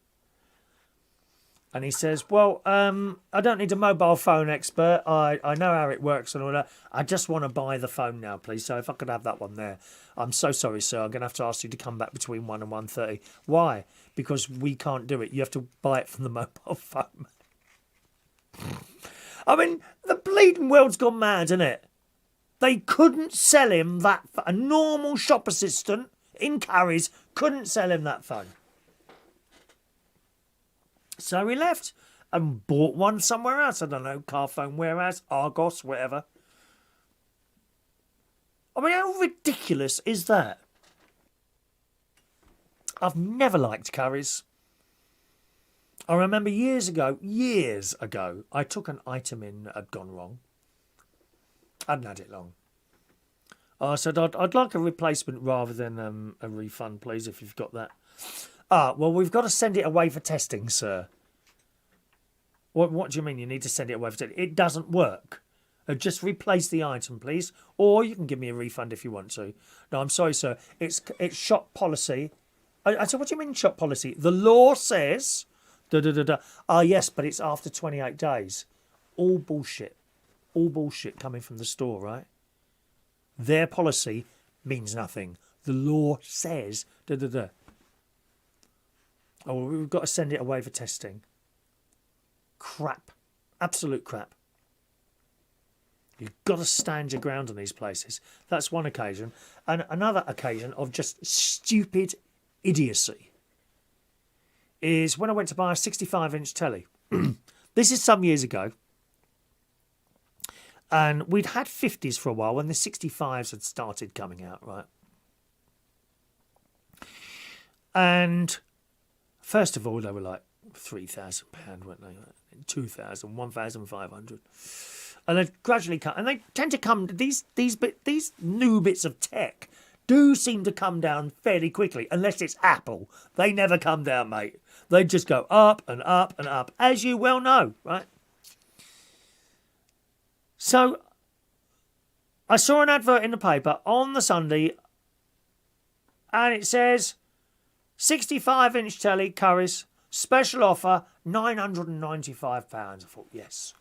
And he says, well, I don't need a mobile phone expert. I know how it works and all that. I just want to buy the phone now, please. So if I could have that one there. I'm so sorry, sir. I'm going to have to ask you to come back between 1 and 1:30. Why? Because we can't do it. You have to buy it from the mobile phone. I mean, the bleeding world's gone mad, isn't it? They couldn't sell him that. A normal shop assistant in Curry's couldn't sell him that phone. So he left and bought one somewhere else. I don't know, car phone warehouse, Argos, whatever. I mean, how ridiculous is that? I've never liked Curry's. I remember years ago, I took an item in that had gone wrong. I hadn't had it long. I said, I'd like a replacement rather than a refund, please, if you've got that. Well, we've got to send it away for testing, sir. What do you mean you need to send it away for testing? It doesn't work. Just replace the item, please. Or you can give me a refund if you want to. No, I'm sorry, sir. It's shop policy. I said, what do you mean shop policy? The law says... yes, but it's after 28 days. All bullshit. All bullshit coming from the store, right? Their policy means nothing. The law says... Oh, well, we've got to send it away for testing. Crap. Absolute crap. You've got to stand your ground on these places. That's one occasion. And another occasion of just stupid idiocy is when I went to buy a 65-inch telly. This is some years ago. And we'd had 50s for a while when the 65s had started coming out, right? And first of all, they were like £3,000, weren't they? 2,000, 1,500. And they gradually come, and they tend to come. These new bits of tech do seem to come down fairly quickly, unless it's Apple. They never come down, mate. They just go up and up and up, as you well know, right? So I saw an advert in the paper on the Sunday, and it says 65-inch telly, Currys, special offer, £995. I thought, yes.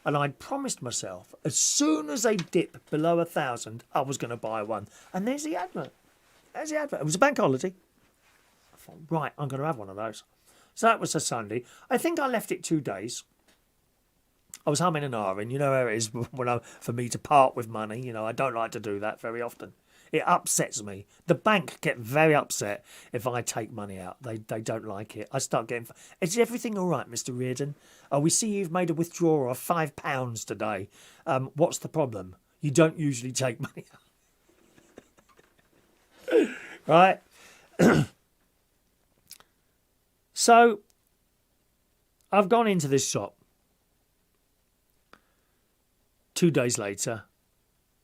And I'd promised myself, as soon as they dip below 1,000, I was going to buy one. And there's the advert. There's the advert. It was a bank holiday. I thought, right, I'm going to have one of those. So that was a Sunday. I think I left it 2 days. I was humming and ahhing. You know how it is for me to part with money. You know, I don't like to do that very often. It upsets me. The bank get very upset if I take money out. They don't like it. I start getting... Is everything all right, Mr. Reardon? Oh, we see you've made a withdrawal of £5 today. What's the problem? You don't usually take money out. Right? So, I've gone into this shop. 2 days later,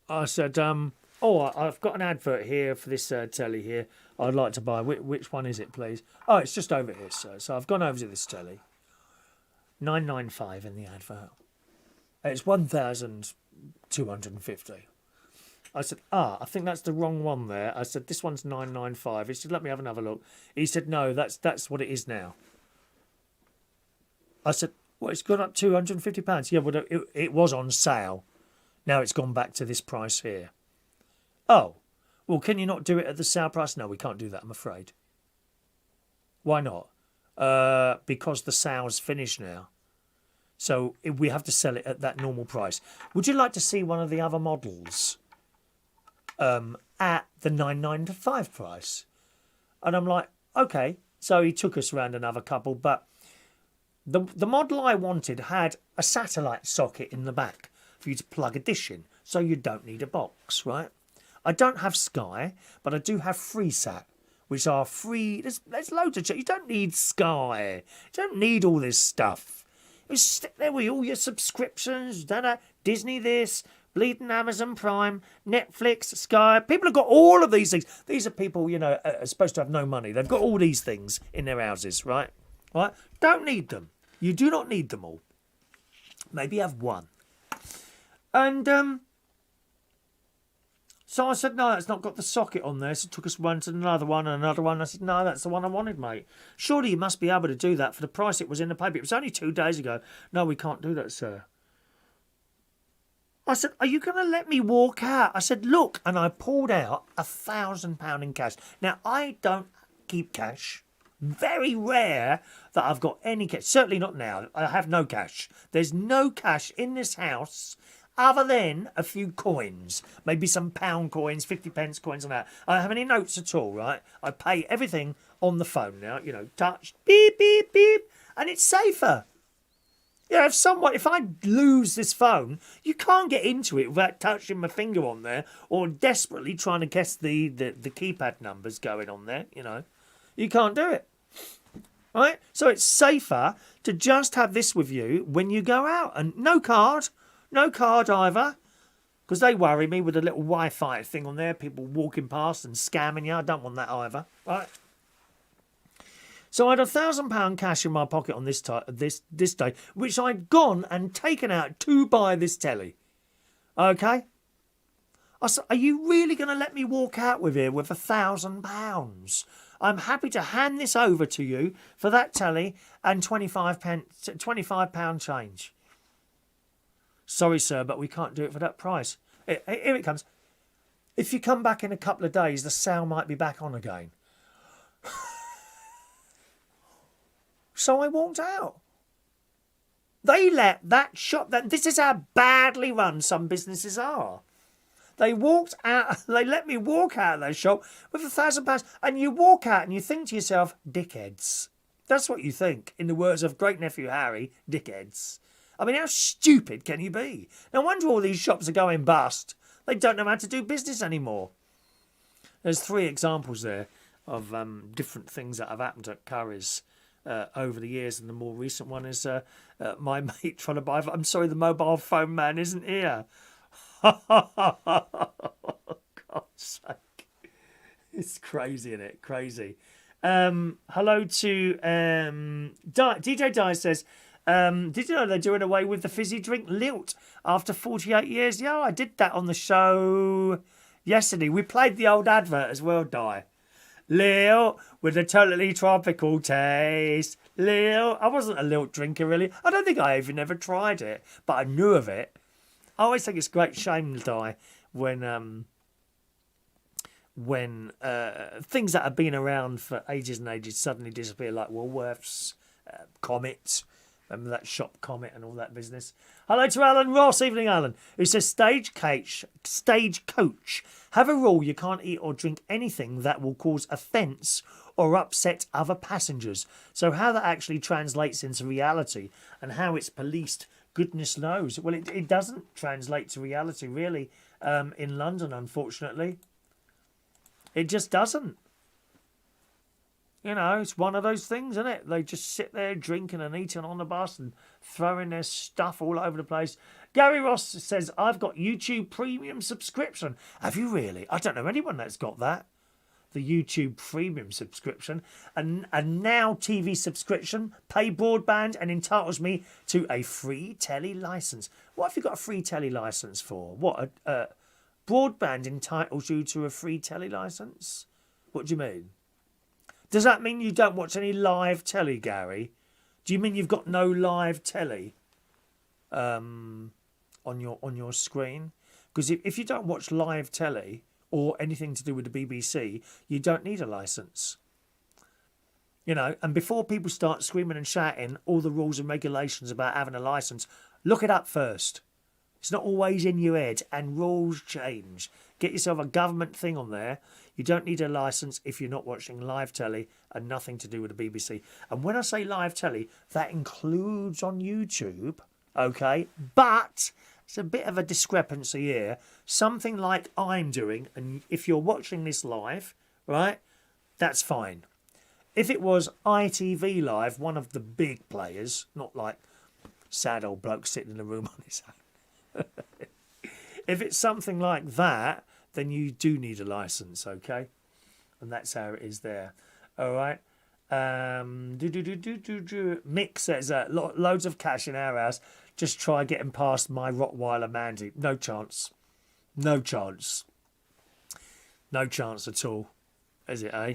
I said, oh, I've got an advert here for this telly here. I'd like to buy. Which one is it, please? Oh, it's just over here, sir. So I've gone over to this telly. £995 in the advert. It's 1,250. I said, I think that's the wrong one there. I said, this one's £995. He said, let me have another look. He said, no, that's what it is now. I said, well, it's gone up £250. Yeah, well, it was on sale. Now it's gone back to this price here. Oh, well, can you not do it at the sale price? No, we can't do that, I'm afraid. Why not? Because the sale's finished now. So we have to sell it at that normal price. Would you like to see one of the other models at the £995 price? And I'm like, okay. So he took us around another couple, but the model I wanted had a satellite socket in the back for you to plug a dish in, so you don't need a box, right? I don't have Sky, but I do have FreeSat, which are free. There's loads of... You don't need Sky. You don't need all this stuff. You stick there with all your subscriptions, Disney this, bleeding Amazon Prime, Netflix, Sky. People have got all of these things. These are people, are supposed to have no money. They've got all these things in their houses, right? Right? Don't need them. You do not need them all. Maybe have one. And so I said, no, that's not got the socket on there. So it took us one to another one and another one. I said, no, that's the one I wanted, mate. Surely you must be able to do that for the price it was in the paper. It was only 2 days ago. No, we can't do that, sir. I said, are you going to let me walk out? I said, look. And I pulled out £1,000 in cash. Now, I don't keep cash. Very rare that I've got any cash. Certainly not now. I have no cash. There's no cash in this house other than a few coins. Maybe some pound coins, 50p coins and that. I don't have any notes at all, right? I pay everything on the phone now. Touch, beep, beep, beep. And it's safer. If I lose this phone, you can't get into it without touching my finger on there or desperately trying to guess the keypad numbers going on there, You can't do it. Right? So it's safer to just have this with you when you go out. And no card either. Because they worry me with a little Wi-Fi thing on there. People walking past and scamming you. I don't want that either. Right? So I had £1,000 cash in my pocket on this day, which I'd gone and taken out to buy this telly. Okay? I said, are you really going to let me walk out with here with £1,000? I'm happy to hand this over to you for that telly and £25 change. Sorry, sir, but we can't do it for that price. Here it comes. If you come back in a couple of days, the sale might be back on again. So I walked out. They let that shop... This is how badly run some businesses are. They walked out. They let me walk out of their shop with £1,000, and you walk out and you think to yourself, dickheads. That's what you think. In the words of great nephew Harry, dickheads. I mean, how stupid can you be? No wonder all these shops are going bust. They don't know how to do business anymore. There's 3 examples there of different things that have happened at Currys over the years, and the more recent one is my mate trying to buy... I'm sorry, the mobile phone man isn't here. God's sake. It's crazy, isn't it? Crazy. Hello to DJ Dye says, did you know they're doing away with the fizzy drink Lilt after 48 years? Yeah, I did that on the show yesterday. We played the old advert as well, Dye. Lilt with a totally tropical taste. Lilt. I wasn't a Lilt drinker really. I don't think I even ever tried it, but I knew of it. I always think it's a great shame, Dye, when things that have been around for ages and ages suddenly disappear, like Woolworths, Comet. Remember that shop Comet and all that business? Hello to Alan Ross. Evening, Alan. Who says, Stagecoach, have a rule you can't eat or drink anything that will cause offence or upset other passengers. So how that actually translates into reality and how it's policed, goodness knows. Well, it doesn't translate to reality, really, in London, unfortunately. It just doesn't. You know, it's one of those things, isn't it? They just sit there drinking and eating on the bus and throwing their stuff all over the place. Gary Ross says, I've got YouTube Premium subscription. Have you really? I don't know anyone that's got that. The YouTube Premium subscription. And now TV subscription, pay broadband and entitles me to a free telly licence. What have you got a free telly licence for? What, broadband entitles you to a free telly licence? What do you mean? Does that mean you don't watch any live telly, Gary? Do you mean you've got no live telly on your screen? Because if you don't watch live telly or anything to do with the BBC, you don't need a licence. You know, and before people start screaming and shouting all the rules and regulations about having a licence, look it up first. It's not always in your head, and rules change. Get yourself a government thing on there. You don't need a licence if you're not watching live telly and nothing to do with the BBC. And when I say live telly, that includes on YouTube, okay? But it's a bit of a discrepancy here. Something like I'm doing, and if you're watching this live, right, that's fine. If it was ITV Live, one of the big players, not like sad old bloke sitting in a room on his own. If it's something like that, then you do need a licence, okay? And that's how it is there. All right. Mick says, loads of cash in our house. Just try getting past my Rottweiler Mandy. No chance. No chance. No chance at all. Is it, eh?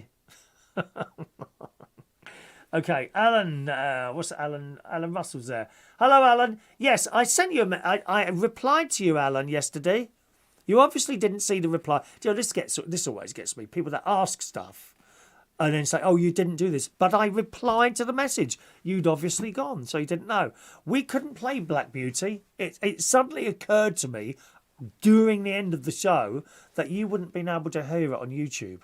Okay, Alan, what's Alan? Alan Russell's there. Hello, Alan. Yes, I sent you I replied to you, Alan, yesterday. You obviously didn't see the reply. You know, this always gets me. People that ask stuff and then say, oh, you didn't do this. But I replied to the message. You'd obviously gone, so you didn't know. We couldn't play Black Beauty. It suddenly occurred to me during the end of the show that you wouldn't been able to hear it on YouTube,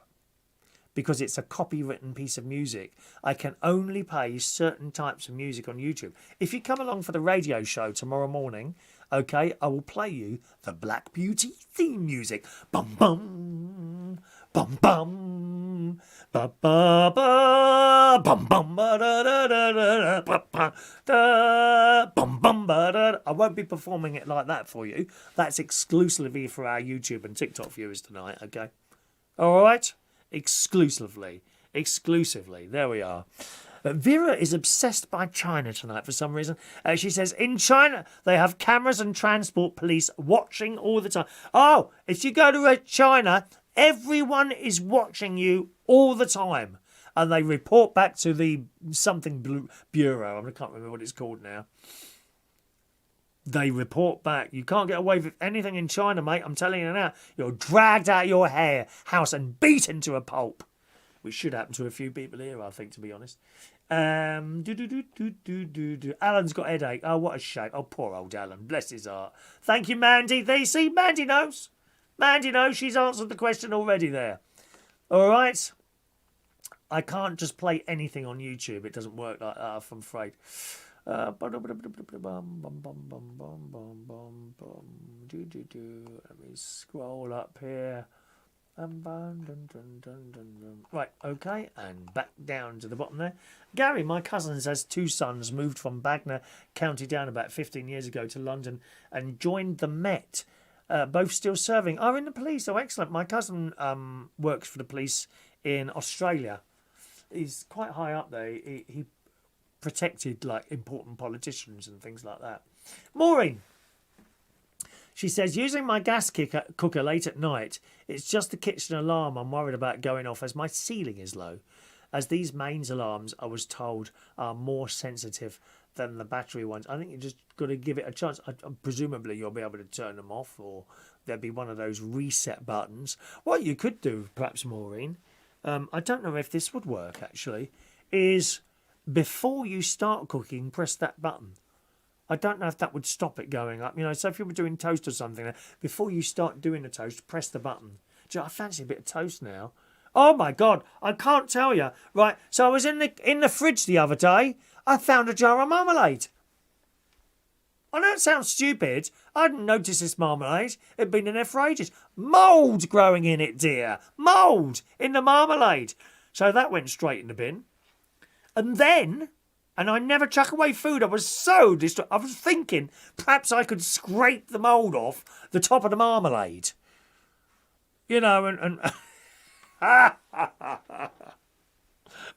because it's a copywritten piece of music. I can only play certain types of music on YouTube. If you come along for the radio show tomorrow morning, okay, I will play you the Black Beauty theme music. Bum bum, bum bum, ba ba ba, bum bum ba da da da da ba ba da, bum bum ba da. I won't be performing it like that for you. That's exclusively for our YouTube and TikTok viewers tonight, okay? All right? Exclusively. There we are. Vera is obsessed by China tonight for some reason. She says, in China, they have cameras and transport police watching all the time. Oh, if you go to China, everyone is watching you all the time. And they report back to the something bureau. I can't remember what it's called now. They report back. You can't get away with anything in China, mate. I'm telling you now. You're dragged out of your house and beaten to a pulp. Which should happen to a few people here, I think, to be honest. Alan's got a headache. Oh, what a shame. Oh, poor old Alan. Bless his heart. Thank you, Mandy. There you see, Mandy knows. Mandy knows. She's answered the question already there. All right. I can't just play anything on YouTube. It doesn't work like that, I'm afraid. Let me scroll up here. Right, okay, and back down to the bottom there. Gary, my cousin, has two sons, moved from Bagner, County Down about 15 years ago to London and joined the Met. both still serving. Are in the police. Oh, excellent. My cousin works for the police in Australia. He's quite high up there. He protected like important politicians and things like that. Maureen. She says, using my gas cooker late at night, it's just the kitchen alarm I'm worried about going off as my ceiling is low. As these mains alarms, I was told, are more sensitive than the battery ones. I think you just got to give it a chance. Presumably you'll be able to turn them off, or there'll be one of those reset buttons. What you could do, perhaps, Maureen, I don't know if this would work actually, is before you start cooking, press that button. I don't know if that would stop it going up. You know, so if you were doing toast or something, before you start doing the toast, press the button. Gee, I fancy a bit of toast now. Oh my God, I can't tell you. Right, so I was in the fridge the other day. I found a jar of marmalade. I know it sounds stupid. I hadn't noticed this marmalade. It'd been in there for ages. Mould growing in it, dear. Mould in the marmalade. So that went straight in the bin. And then, and I never chuck away food. I was so distraught. I was thinking perhaps I could scrape the mould off the top of the marmalade. You know, and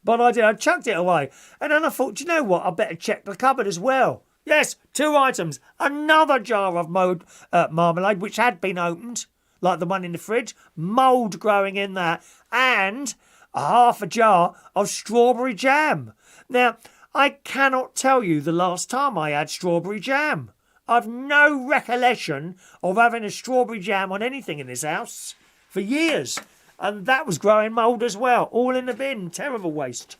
but I did. I chucked it away. And then I thought, do you know what? I better check the cupboard as well. Yes, 2 items. Another jar of marmalade, which had been opened, like the one in the fridge. Mould growing in that. And half a jar of strawberry jam. Now, I cannot tell you the last time I had strawberry jam. I've no recollection of having a strawberry jam on anything in this house for years. And that was growing mould as well. All in the bin. Terrible waste.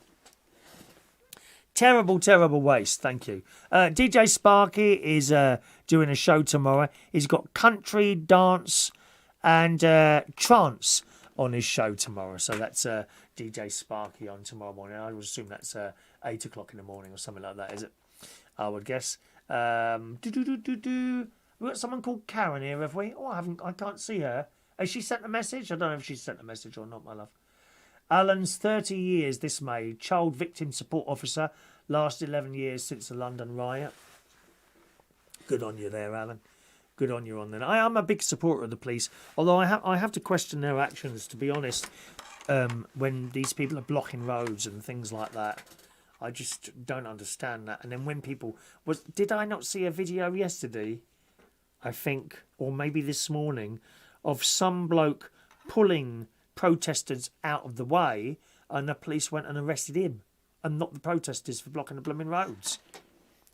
Terrible, terrible waste. Thank you. DJ Sparky is doing a show tomorrow. He's got country, dance and trance on his show tomorrow. So that's DJ Sparky on tomorrow morning. I would assume that's 8 o'clock in the morning or something like that, is it? I would guess. We've got someone called Karen here, have we? Oh, I can't see her. Has she sent a message? I don't know if she's sent a message or not, my love. Alan's 30 years this May. Child victim support officer. Last 11 years since the London riot. Good on you there, Alan. Good on you on that. I am a big supporter of the police, although I have to question their actions, to be honest, when these people are blocking roads and things like that. I just don't understand that. And then when people... Did I not see a video yesterday, I think, or maybe this morning, of some bloke pulling protesters out of the way, and the police went and arrested him and not the protesters for blocking the blooming roads?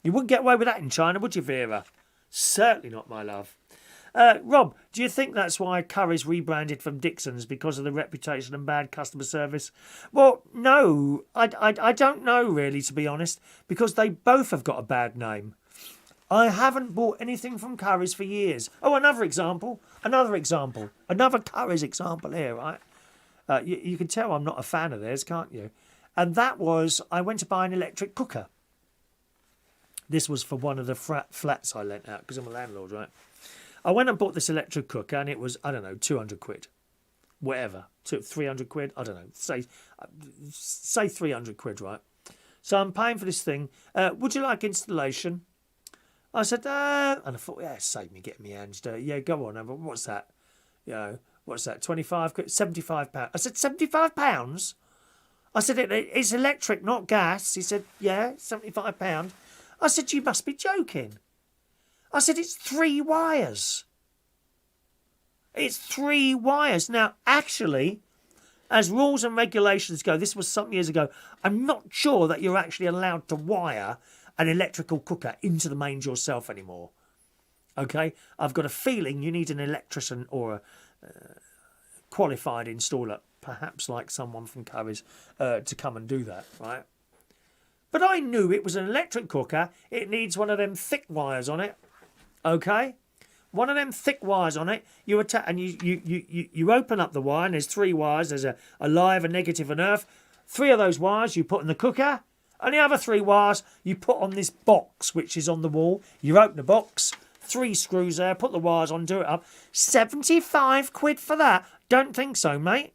You wouldn't get away with that in China, would you, Vera? Certainly not, my love. Rob, do you think that's why Curry's rebranded from Dixon's, because of the reputation and bad customer service? Well, no, I don't know really, to be honest, because they both have got a bad name. I haven't bought anything from Curry's for years. Oh, another Curry's example here, right? You can tell I'm not a fan of theirs, can't you? And that was, I went to buy an electric cooker. This was for one of the flats I lent out, because I'm a landlord, right? I went and bought this electric cooker, and it was, I don't know, 200 quid. Whatever. 300 quid? I don't know. Say 300 quid, right? So I'm paying for this thing. Would you like installation? I said, and I thought, yeah, save me getting my hands dirty. Yeah, go on. But what's that? You know, what's that? 25 quid? £75. I said, £75? I said, it's electric, not gas. He said, yeah, £75. I said, you must be joking. I said, it's 3 wires. It's 3 wires. Now, actually, as rules and regulations go, this was some years ago, I'm not sure that you're actually allowed to wire an electrical cooker into the mains yourself anymore. Okay? I've got a feeling you need an electrician or a qualified installer, perhaps like someone from Curry's, to come and do that, right? But I knew it was an electric cooker. It needs one of them thick wires on it. Okay? One of them thick wires on it. You open up the wire, and there's 3 wires. There's a live, a negative, and earth. 3 of those wires you put in the cooker, and the other 3 wires you put on this box, which is on the wall. You open the box, 3 screws there, put the wires on, do it up. 75 quid for that? Don't think so, mate.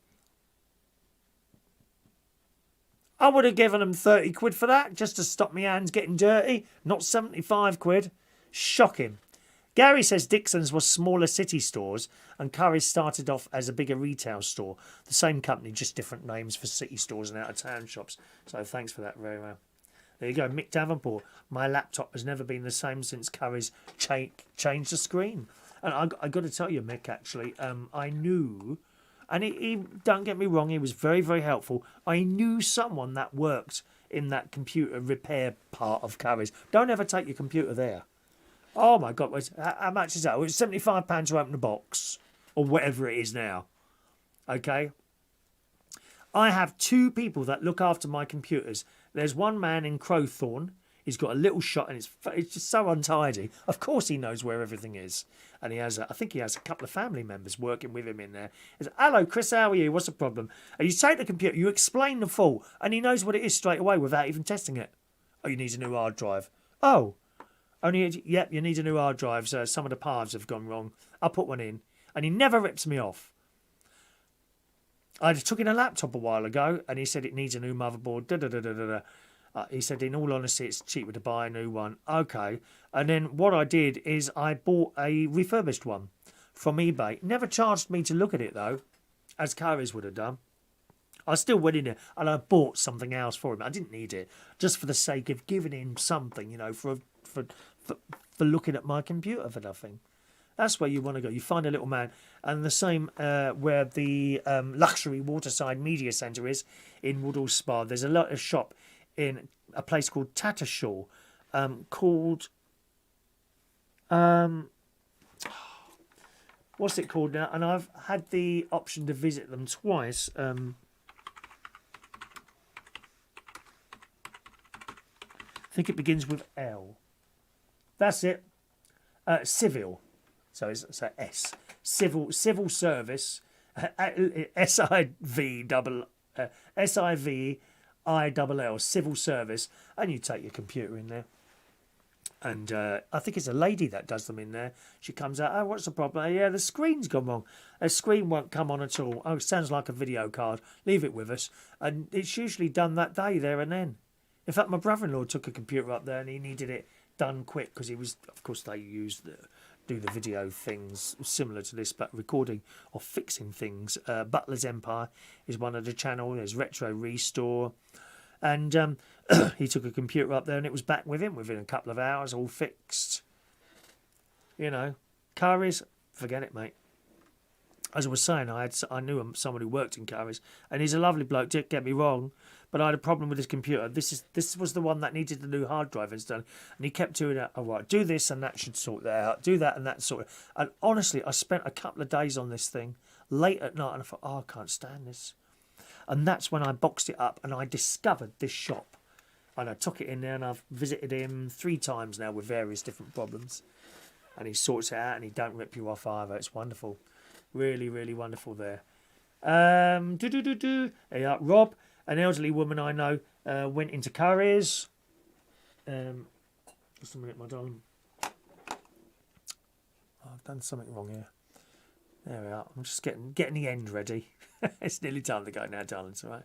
I would have given them 30 quid for that, just to stop my hands getting dirty. Not 75 quid. Shocking. Gary says Dixon's was smaller city stores and Curry's started off as a bigger retail store. The same company, just different names for city stores and out-of-town shops. So thanks for that, very well. There you go, Mick Davenport. My laptop has never been the same since Curry's changed the screen. And I got to tell you, Mick, actually, I knew, and he don't get me wrong, he was very, very helpful. I knew someone that worked in that computer repair part of Curry's. Don't ever take your computer there. Oh my God, how much is that? Well, it's £75 to open the box, or whatever it is now. Okay? I have 2 people that look after my computers. There's one man in Crowthorne. He's got a little shop and it's just so untidy. Of course he knows where everything is. And he has, I think he has a couple of family members working with him in there. He says, hello, Chris, how are you? What's the problem? And you take the computer, you explain the fault, and he knows what it is straight away without even testing it. Oh, you need a new hard drive. Oh, yep, you need a new hard drive. So some of the paths have gone wrong. I'll put one in. And he never rips me off. I took in a laptop a while ago, and he said it needs a new motherboard. He said, in all honesty, it's cheaper to buy a new one. Okay. And then what I did is I bought a refurbished one from eBay. Never charged me to look at it, though, as Curry's would have done. I still went in there and I bought something else for him. I didn't need it, just for the sake of giving him something, you know, for looking at my computer for nothing. That's where you want to go. You find a little man. And the same where the luxury Waterside Media Centre is in Woodall Spa. There's a lot of shop in a place called Tattershaw, what's it called now? And I've had the option to visit them twice. I think it begins with L. That's it. Civil. So it's S. Civil Service. SIVILL, Civil Service, and you take your computer in there. And I think it's a lady that does them in there. She comes out, oh, what's the problem? Yeah, the screen's gone wrong. The screen won't come on at all. Oh, it sounds like a video card. Leave it with us. And it's usually done that day, there and then. In fact, my brother-in-law took a computer up there and he needed it done quick because he was, of course, they do the video things similar to this, but recording or fixing things. Butler's Empire is one of the channels. There's Retro Restore. And he took a computer up there and it was back with him within a couple of hours, all fixed. You know, Curry's, forget it, mate. As I was saying, I knew someone who worked in Curry's, and he's a lovely bloke, don't get me wrong, but I had a problem with his computer. This was the one that needed the new hard drive installed, and he kept doing that. Oh, right, do this and that should sort that out. Do that and that sort of. And honestly, I spent a couple of days on this thing, late at night, and I thought, oh, I can't stand this. And that's when I boxed it up and I discovered this shop. And I took it in there and I've visited him 3 times now with various different problems. And he sorts it out and he don't rip you off either. It's wonderful. Really, really wonderful there. Yeah, Rob, an elderly woman I know, went into Curry's. Just a minute, my darling. Oh, I've done something wrong here. There we are. I'm just getting the end ready. It's nearly time to go now, darling. It's all right.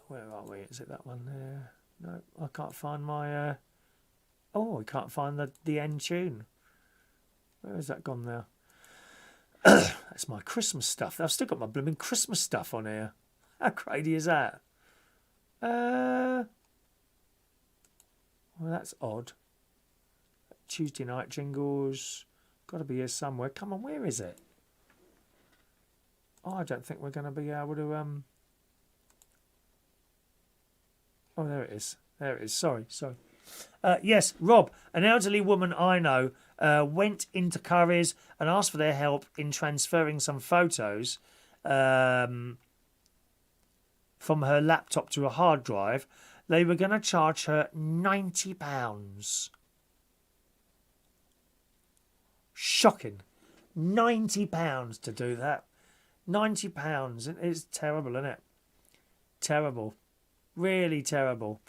Where are we? Is it that one there? No, I can't find my... I can't find the end tune. Where has that gone now? That's my Christmas stuff. I've still got my blooming Christmas stuff on here. How crazy is that? Well, that's odd. Tuesday night jingles. Got to be here somewhere. Come on, where is it? Oh, I don't think we're going to be able to... Oh, there it is. There it is. Sorry. Yes, Rob, an elderly woman I know went into Curry's and asked for their help in transferring some photos from her laptop to a hard drive. They were going to charge her £90. Shocking. £90 to do that. £90. It's terrible, isn't it? Terrible. Really terrible.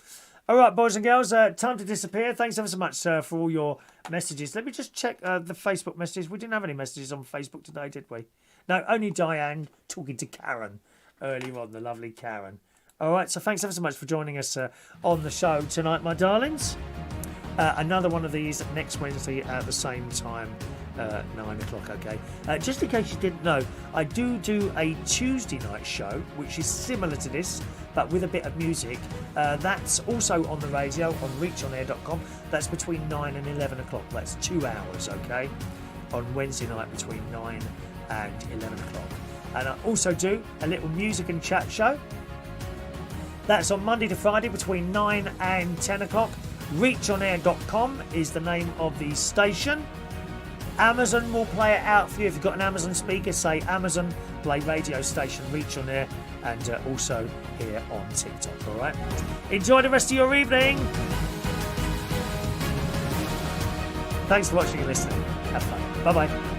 All right, boys and girls, time to disappear. Thanks ever so much, sir, for all your messages. Let me just check the Facebook messages. We didn't have any messages on Facebook today, did we? No, only Diane talking to Karen earlier on, the lovely Karen. All right, so thanks ever so much for joining us on the show tonight, my darlings. Another one of these next Wednesday at the same time, 9 o'clock, okay? Just in case you didn't know, I do a Tuesday night show, which is similar to this, but with a bit of music. That's also on the radio, on reachonair.com. That's between 9 and 11 o'clock. That's 2 hours, okay? On Wednesday night between 9 and 11 o'clock. And I also do a little music and chat show. That's on Monday to Friday between 9 and 10 o'clock. Reachonair.com is the name of the station. Amazon will play it out for you. If you've got an Amazon speaker, say Amazon, play radio station Reach On Air, and also here on TikTok, all right? Enjoy the rest of your evening. Thanks for watching and listening. Have fun. Bye-bye.